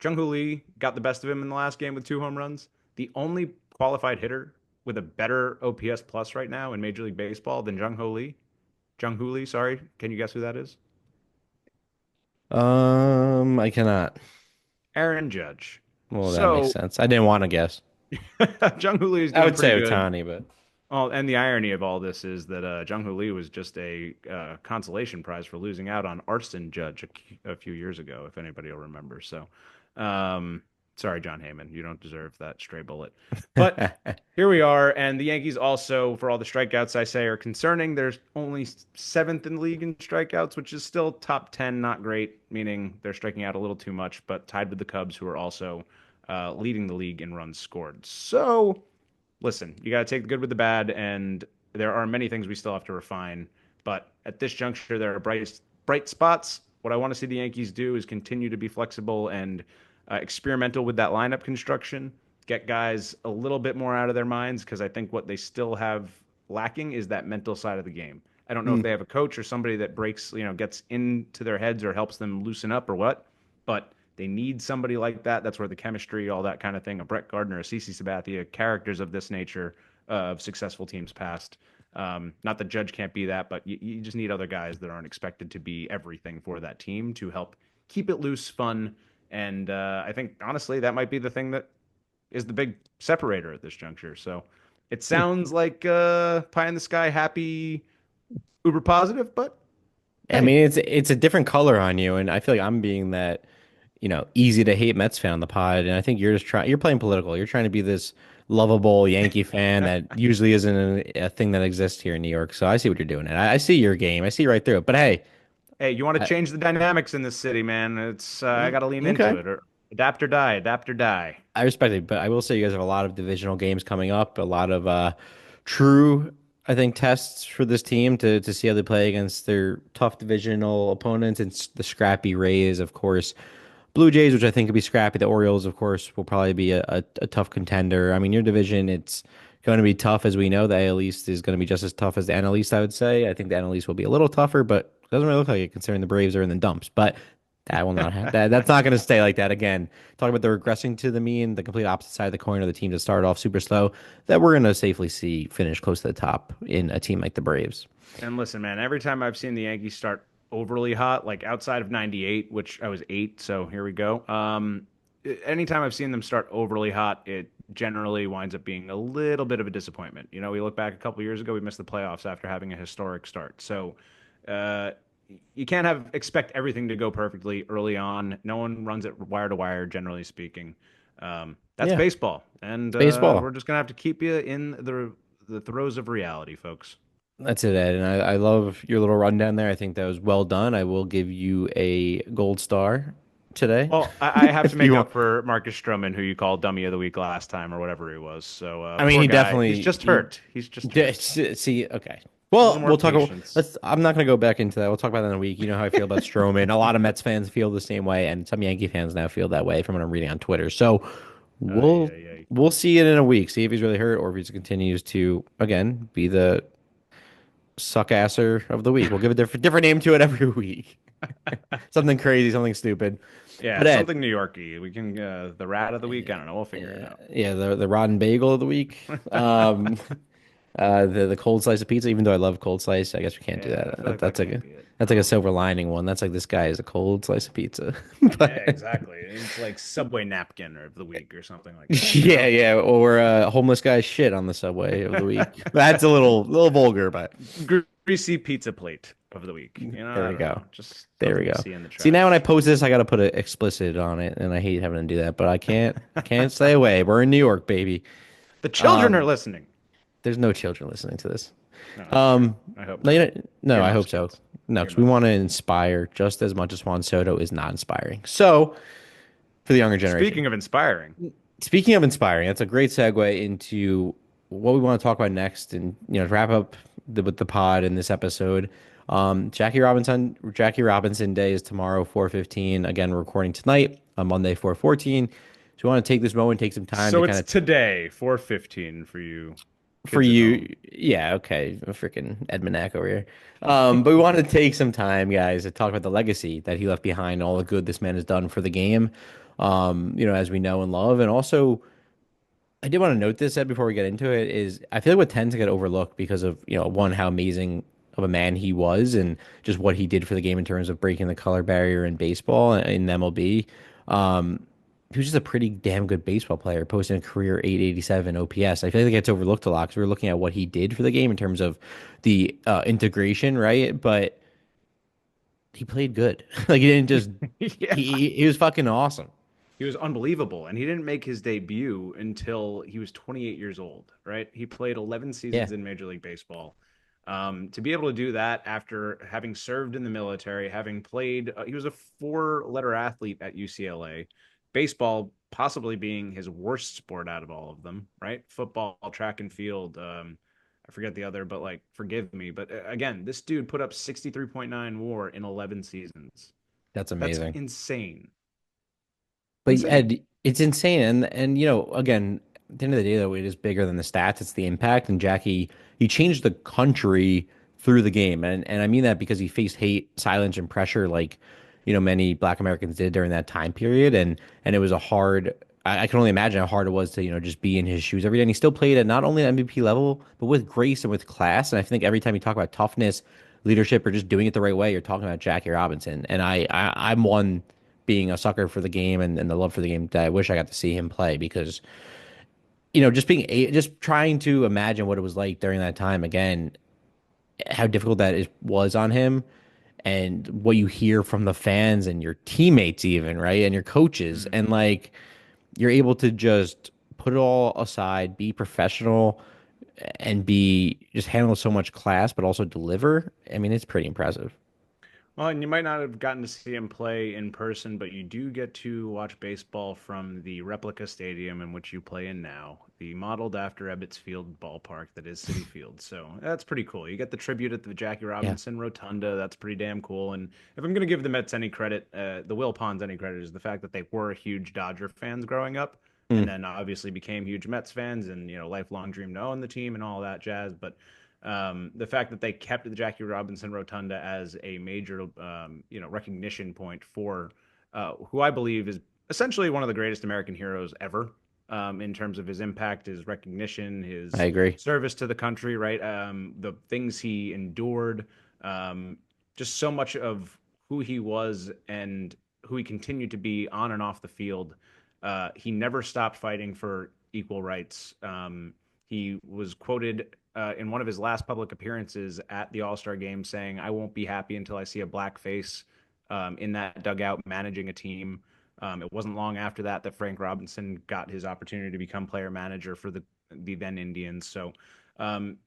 Jung-Hoo Lee got the best of him in the last game with 2 home runs. The only qualified hitter with a better OPS plus right now in Major League Baseball than Jung-Hoo Lee, sorry. Can you guess who that is? I cannot. Aaron Judge. Well, that makes So sense. I didn't want to guess. Jung-Hoo Lee is I doing would say pretty good. Otani, but. Oh, and the irony of all this is that Jung Hoo Lee was just a consolation prize for losing out on Arson Judge a few years ago, if anybody will remember. So, um, sorry, John Heyman, you don't deserve that stray bullet. But here we are, and the Yankees also, for all the strikeouts I say are concerning, they're only seventh in the league in strikeouts, which is still top 10, not great, meaning they're striking out a little too much, but tied with the Cubs, who are also leading the league in runs scored. So listen, you got to take the good with the bad, and there are many things we still have to refine. But at this juncture, there are bright spots. What I want to see the Yankees do is continue to be flexible and experimental with that lineup construction, get guys a little bit more out of their minds, because I think what they still have lacking is that mental side of the game. I don't know if Hmm. they have a coach or somebody that breaks, gets into their heads or helps them loosen up or what, but they need somebody like that. That's where the chemistry, all that kind of thing, a Brett Gardner, a CC Sabathia, characters of this nature of successful teams past. Not that Judge can't be that, but you just need other guys that aren't expected to be everything for that team to help keep it loose, fun, and I think honestly that might be the thing that is the big separator at this juncture. So it Hmm. sounds like pie in the sky, happy, uber positive, but I hey, mean, it's a different color on you, and I feel like I'm being that, easy to hate Mets fan on the pod, and I think you're playing political. You're trying to be this lovable Yankee fan that usually isn't a thing that exists here in New York. So I see what you're doing, and I see your game. I see right through it. But hey, hey, you want to I, change the dynamics in this city, man? It's I got to lean into okay. it, or adapt or die, adapt or die. I respect it, but I will say you guys have a lot of divisional games coming up, a lot of true, I think, tests for this team to see how they play against their tough divisional opponents. It's the scrappy Rays, of course. Blue Jays, which I think could be scrappy. The Orioles, of course, will probably be a tough contender. I mean, your division, it's going to be tough, as we know. The AL East is going to be just as tough as the NL East, I would say. I think the NL East will be a little tougher, but it doesn't really look like it considering the Braves are in the dumps. But that will not have that. That's not going to stay like that again. Talking about the regressing to the mean, the complete opposite side of the coin, or the teams that started off super slow, that we're going to safely see finish close to the top in a team like the Braves. And listen, man, every time I've seen the Yankees start overly hot, like outside of 98, which I was 8, so here we go. Anytime I've seen them start overly hot, it generally winds up being a little bit of a disappointment. We look back a couple years ago, we missed the playoffs after having a historic start. So, uh, you can't expect everything to go perfectly early on. No one runs it wire to wire, generally speaking. That's Yeah, baseball, and it's baseball. we're just gonna have to keep you in the throes of reality, folks. That's it, Ed. And I love your little rundown there. I think that was well done. I will give you a gold star today Well, I have to if you make want. up for Marcus Stroman, who you called Dummy of the Week last time, or whatever he was. So, I mean, poor he guy. He's definitely just hurt. He's just hurt. see. Okay, A little well, more we'll talk. patience. Let's. I'm not going to go back into that. We'll talk about that in a week. You know how I feel about Stroman. A lot of Mets fans feel the same way, and some Yankee fans now feel that way from what I'm reading on Twitter. So Ay, we'll ay, ay. we'll see it in a week. See if he's really hurt, or if he just continues to again be the suckasser of the week. We'll give a different name to it every week. Something crazy, something stupid. Yeah, But Ed, something New Yorky. We can the rat of the week. I don't know. We'll figure it yeah, out. yeah, the rotten bagel of the week. Um, the cold slice of pizza. Even though I love cold slice, I guess we can't do Yeah, I that. feel like that can't be it. That's like a silver lining one. That's like this guy is a cold slice of pizza. Yeah, But exactly. It's like Subway napkin of the week or something like that. yeah, yeah, or homeless guy shit on the subway of the week. That's a little vulgar, but Greasy pizza plate of the week. there I we don't go. know. Just There we something you go. see in the See, now when I trash. post this, I got to put an explicit on it, and I hate having to do that, but I can't stay away. We're in New York, baby. The children are Um, listening. there's no children listening to this. No, that's true. Um, I hope no, not. no, I hope Earmuffs, so. kids. No, because we Earmuffs. want to inspire just as much as Juan Soto is not inspiring. So, for the younger generation. Speaking of inspiring, Speaking of inspiring, that's a great segue into what we want to talk about next, and to wrap up with the pod in this episode. Jackie Robinson Day is tomorrow, 4:15. Again, we're recording tonight on Monday, 4:14. So we want to take this moment, take some time to so kind it's of today, 4:15 for you for kids at you, home. yeah, okay, a freaking Edmond over here. But we want to take some time, guys, to talk about the legacy that he left behind, all the good this man has done for the game, as we know and love. And also, I did want to note this, Ed, before we get into it, is I feel like what tends to get overlooked because of, one, how amazing of a man he was and just what he did for the game in terms of breaking the color barrier in baseball in MLB. he was just a pretty damn good baseball player, posting a career 887 OPS. I feel like it gets overlooked a lot because we were looking at what he did for the game in terms of the integration, right? But he played good. Like he didn't just Yeah. he was fucking awesome. He was unbelievable, and he didn't make his debut until he was 28 years old, right? He played 11 Yeah, seasons in Major League Baseball. To be able to do that after having served in the military, having played, he was a four-letter athlete at UCLA. Baseball possibly being his worst sport out of all of them, right? Football, track and field. I forget the other, but like, forgive me. But again, this dude put up 63.9 WAR in 11 seasons. that's That's amazing. insane. But Insane. Ed, it's insane, and again, at the end of the day, though, it is bigger than the stats. It's the impact. And Jackie, he changed the country through the game, and I mean that because he faced hate, silence, and pressure like many Black Americans did during that time period, and it was a hard. I can only imagine how hard it was to just be in his shoes every day. And he still played at not only an MVP level, but with grace and with class. And I think every time you talk about toughness, leadership, or just doing it the right way, you're talking about Jackie Robinson. And I'm one being a sucker for the game and the love for the game that I wish I got to see him play because just trying to imagine what it was like during that time again, how difficult was on him, and what you hear from the fans and your teammates even, right, and your coaches, Mm. and like you're able to just put it all aside, be professional, and be just handle so much class, but also deliver. I mean, it's pretty impressive. Well, and you might not have gotten to see him play in person, but you do get to watch baseball from the replica stadium in which you play in now, the modeled after Ebbets Field ballpark that is Citi Field. So that's pretty cool. You get the tribute at the Jackie Yeah. Robinson Rotunda. That's pretty damn cool. And if I'm going to give the Mets any credit, the Will Ponds any credit, is the fact that they were huge Dodger fans growing up, and Mm, then obviously became huge Mets fans, and lifelong dream to own the team and all that jazz. But the fact that they kept the Jackie Robinson Rotunda as a major, recognition point for who I believe is essentially one of the greatest American heroes ever, in terms of his impact, his recognition, I his agree. service to the country, right? The things he endured, just so much of who he was and who he continued to be on and off the field. He never stopped fighting for equal rights. He was quoted in one of his last public appearances at the All Star game saying, "I won't be happy until I see a black face in that dugout managing a team." It wasn't long after that that Frank Robinson got his opportunity to become player manager for the then Indians. So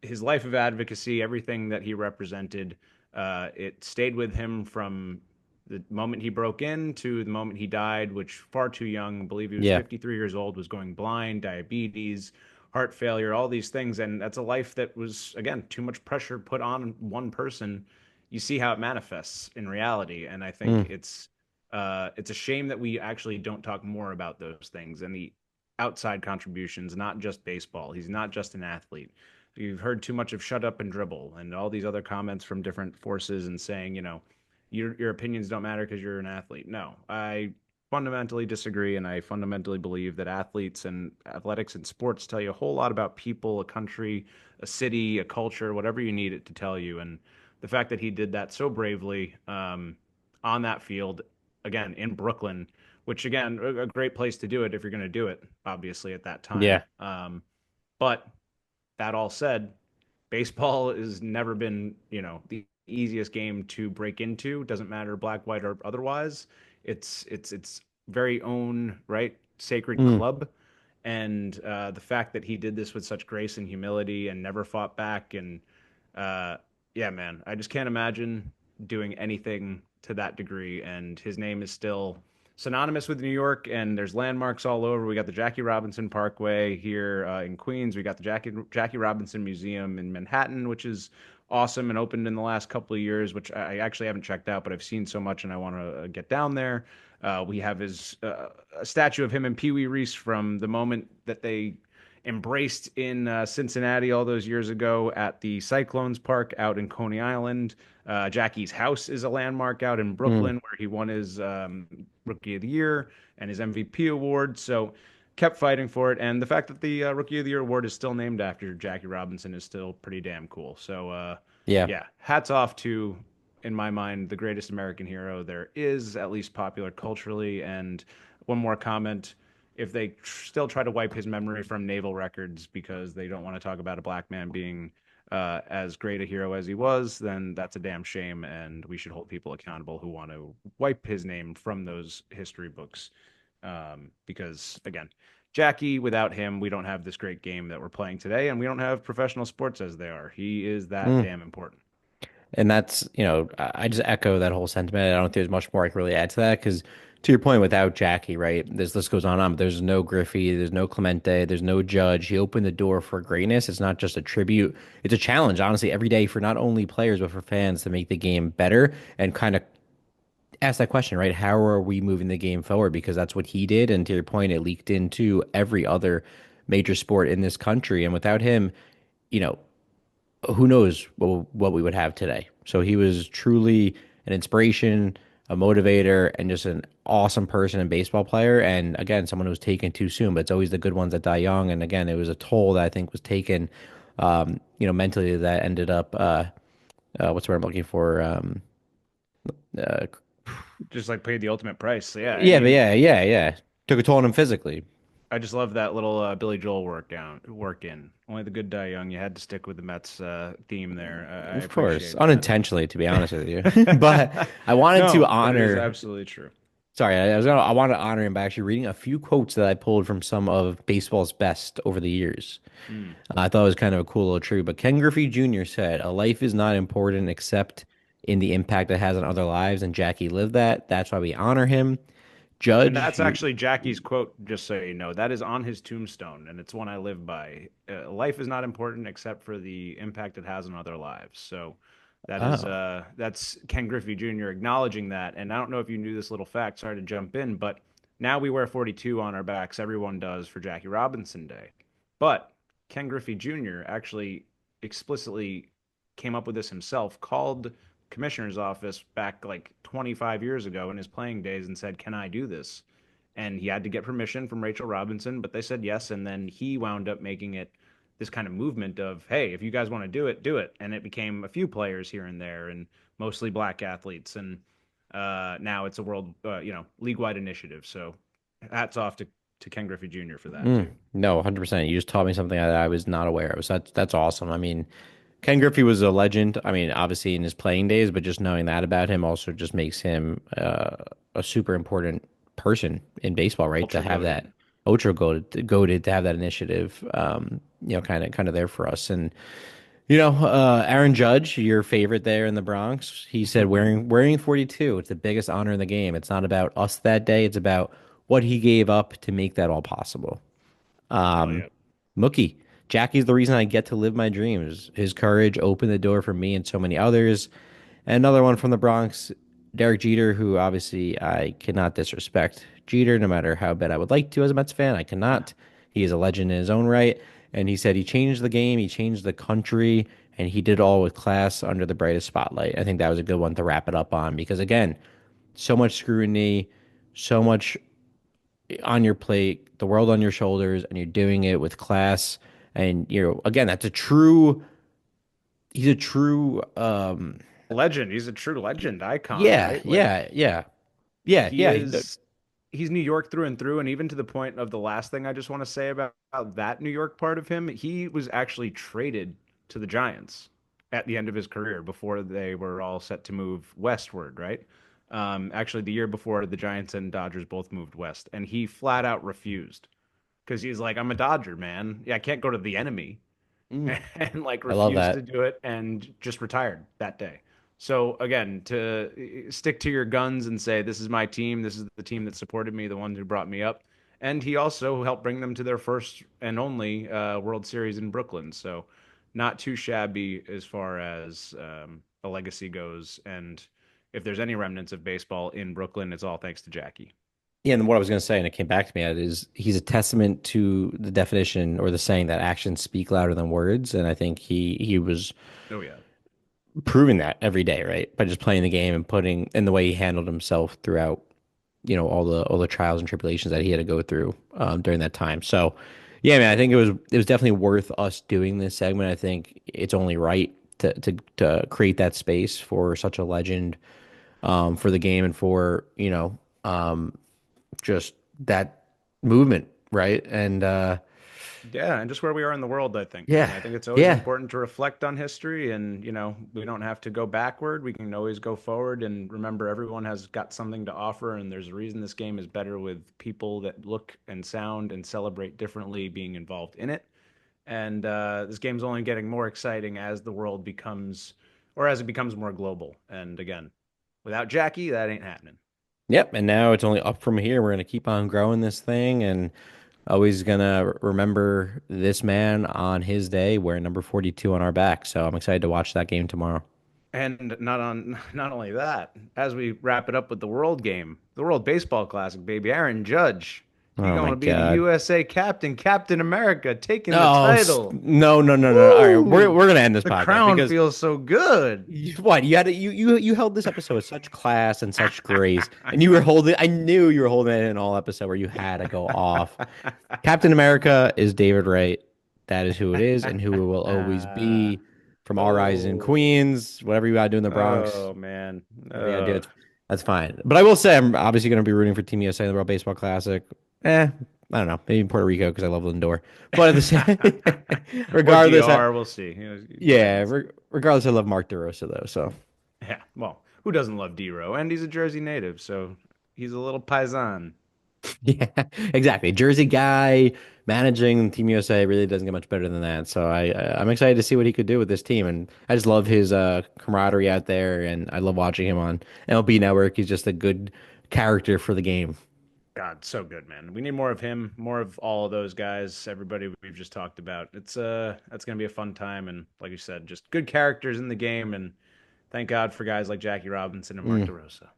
his life of advocacy, everything that he represented, it stayed with him from the moment he broke in to the moment he died, which far too young. I believe he was Yeah. 53 years old, was going blind, diabetes, heart failure, all these things. And that's a life that was, again, too much pressure put on one person. You see how it manifests in reality. And I think Mm, it's a shame that we actually don't talk more about those things and the outside contributions, not just baseball. He's not just an athlete. You've heard too much of shut up and dribble and all these other comments from different forces and saying, your opinions don't matter because you're an athlete. No, I fundamentally disagree, and I fundamentally believe that athletes and athletics and sports tell you a whole lot about people, a country, a city, a culture, whatever you need it to tell you. And the fact that he did that so bravely on that field, again in Brooklyn, which again a great place to do it if you're going to do it, obviously at that time. yeah. But that all said, baseball has never been, the easiest game to break into. Doesn't matter black, white, or otherwise. It's very own right sacred Mm, club, and the fact that he did this with such grace and humility and never fought back, and uh, yeah, man, I just can't imagine doing anything to that degree. And his name is still synonymous with New York, and there's landmarks all over. We got the Jackie Robinson Parkway here in Queens. We got the Jackie Robinson Museum in Manhattan, which is awesome and opened in the last couple of years, which I actually haven't checked out, but I've seen so much and I want to get down there. We have his a statue of him and Pee Wee Reese from the moment that they embraced in Cincinnati all those years ago at the Cyclones Park out in Coney Island. Jackie's house is a landmark out in mm, Brooklyn where he won his Rookie of the Year and his MVP award. So kept fighting for it. And the fact that the Rookie of the Year award is still named after Jackie Robinson is still pretty damn cool. So yeah. yeah, hats off to in my mind, the greatest American hero there is, at least popular culturally. And one more comment. If they still try to wipe his memory from naval records because they don't want to talk about a black man being as great a hero as he was, then that's a damn shame. And we should hold people accountable who want to wipe his name from those history books. Because, again, Jackie, without him, we don't have this great game that we're playing today, and we don't have professional sports as they are. He is that Mm. damn important. And that's, I just echo that whole sentiment. I don't think there's much more I can really add to that because, to your point, without Jackie, right, this list goes on. But there's no Griffey, there's no Clemente, there's no Judge. He opened the door for greatness. It's not just a tribute, it's a challenge, honestly, every day for not only players, but for fans to make the game better and kind of ask that question, right? How are we moving the game forward? Because that's what he did. And to your point, it leaked into every other major sport in this country. And without him, you know, who knows what we would have today. So he was truly an inspiration, a motivator, and just an awesome person and baseball player. And again, someone who was taken too soon, but it's always the good ones that die young. And again, it was a toll that I think was taken, mentally that ended up, what's the word I'm looking for? Uh, Just like paid the ultimate price. So, yeah, I yeah, but mean, yeah. Took a toll on him physically. I just love that little Billy Joel work in. Only the good die young. You had to stick with the Mets theme there. I Of course, appreciate that. unintentionally, to be honest with you. But I wanted to No, but it is honor. absolutely true. Sorry, I want to honor him by actually reading a few quotes that I pulled from some of baseball's best over the years. Mm. I thought it was kind of a cool little tribute. But Ken Griffey Jr. said, "A life is not important except in the impact it has on other lives," and Jackie lived that. That's why we honor him. And Judge, that's actually Jackie's quote, just so you know. That is on his tombstone, and it's one I live by. Life is not important except for the impact it has on other lives. So oh, that's Ken Griffey Jr. acknowledging that. And I don't know if you knew this little fact, sorry to jump in, but now we wear 42 on our backs. Everyone does for Jackie Robinson Day. But Ken Griffey Jr. actually explicitly came up with this himself, called commissioner's office back like 25 years ago in his playing days and said, "Can I do this?" And he had to get permission from Rachel Robinson, but they said yes. And then he wound up making it this kind of movement of, hey, if you guys want to do it, do it. And it became a few players here and there, and mostly black athletes. And now it's a world, league wide initiative. So hats off to Ken Griffey Jr. for that too. no, 100%. You just taught me something that I was not aware of. So that's awesome. I mean, Ken Griffey was a legend. I mean, obviously in his playing days, but just knowing that about him also just makes him a super important person in baseball, right? To Ultra have that goaded. ultra goaded to have that initiative, kind of there for us. And Aaron Judge, your favorite there in the Bronx, he said wearing 42, it's the biggest honor in the game. It's not about us that day. It's about what he gave up to make that all possible. Hell Um, yeah. Mookie, Jackie's the reason I get to live my dreams. His courage opened the door for me and so many others. And another one from the Bronx, Derek Jeter, who obviously I cannot disrespect Jeter, no matter how bad I would like to as a Mets fan. I cannot. He is a legend in his own right. And he said he changed the game, he changed the country, and he did all with class under the brightest spotlight. I think that was a good one to wrap it up on because, again, so much scrutiny, so much on your plate, the world on your shoulders, and you're doing it with class. And again, he's a true, Legend. He's a true legend icon, yeah, right? Like yeah, yeah, yeah, he yeah. is he's New York through and through, and even to the point of the last thing I just want to say about that New York part of him, he was actually traded to the Giants at the end of his career before they were all set to move westward, right? Actually, the year before the Giants and Dodgers both moved west, and he flat out refused because he's like, "I'm a Dodger, man. Yeah, I can't go to the enemy." Mm, And like I love refused to that. do it and just retired that day. So again, to stick to your guns and say, this is my team, this is the team that supported me, the ones who brought me up. And he also helped bring them to their first and only World Series in Brooklyn. So not too shabby as far as a legacy goes. And if there's any remnants of baseball in Brooklyn, it's all thanks to Jackie. Yeah, and what I was going to say, and it came back to me, is he's a testament to the definition or the saying that actions speak louder than words, and I think he was Oh yeah. proving that every day, right? By just playing the game and putting in the way he handled himself throughout, all the trials and tribulations that he had to go through during that time. So, yeah, man, I think it was definitely worth us doing this segment. I think it's only right to create that space for such a legend, for the game and for, just that movement, right? And Yeah, and just where we are in the world, I think. yeah, And I think it's always yeah. important to reflect on history and, we don't have to go backward. We can always go forward and remember everyone has got something to offer and there's a reason this game is better with people that look and sound and celebrate differently being involved in it. And this game's only getting more exciting as the world becomes, or as it becomes more global. And again, without Jackie, that ain't happening. Yep, and now it's only up from here. We're gonna keep on growing this thing, and always gonna remember this man on his day wearing number 42 on our back. So I'm excited to watch that game tomorrow. And not only that, as we wrap it up with the World Game, the World Baseball Classic, baby, Aaron Judge, he Oh going my to be the God. USA captain, Captain America, taking the Oh title. no, no, no, no. All right, we're Woo! we're gonna end this The podcast crown because feels so good. what you had to, you held this episode with such class and such grace, and you were holding. I knew you were holding it in all episode where you had to go off. Captain America is David Wright. That is who it is, and who it will always be. From all rise in Oh, Queens, whatever you gotta do in the Bronx, oh man. whatever you gotta do, that's fine. But I will say, I'm obviously gonna be rooting for Team USA in the World Baseball Classic. I don't know, maybe Puerto Rico because I love Lindor. But at the same, Or regardless, DR, we'll see. Go ahead yeah, and say. regardless, I love Mark DeRosa though. So Yeah, well, who doesn't love D-Row? And he's a Jersey native, so he's a little paisan. yeah, exactly. Jersey guy managing Team USA really doesn't get much better than that. So I'm excited to see what he could do with this team, and I just love his camaraderie out there, and I love watching him on MLB Network. He's just a good character for the game. God, so good, man. We need more of him, more of all of those guys, everybody we've just talked about. It's that's gonna be a fun time and like you said, just good characters in the game and thank God for guys like Jackie Robinson and Mark Mm. DeRosa.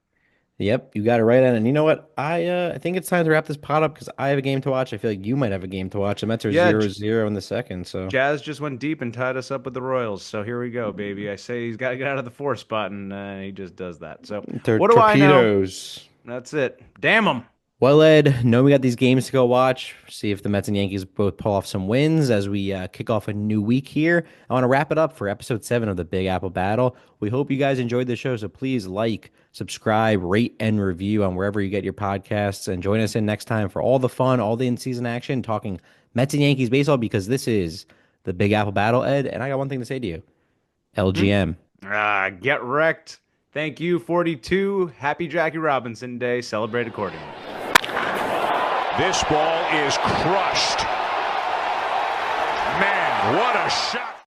Yep, you got it right on. And you know what? I think it's time to wrap this pod up because I have a game to watch. I feel like you might have a game to watch. The Mets are Yeah, 0-0 in the second. So Jazz just went deep and tied us up with the Royals. So here we go, baby. I say he's got to get out of the four spot, and he just does that. So what do I know? torpedoes. That's it. Damn them. Well, Ed, know we got these games to go watch. See if the Mets and Yankees both pull off some wins as we kick off a new week here. I want to wrap it up for episode 7 of the Big Apple Battle. We hope you guys enjoyed the show. So please like, subscribe, rate, and review on wherever you get your podcasts. And join us in next time for all the fun, all the in season action, talking Mets and Yankees baseball because this is the Big Apple Battle, Ed. And I got one thing to say to you Hmm? LGM. Get wrecked. Thank you, 42. Happy Jackie Robinson Day. Celebrate accordingly. This ball is crushed. Man, what a shot.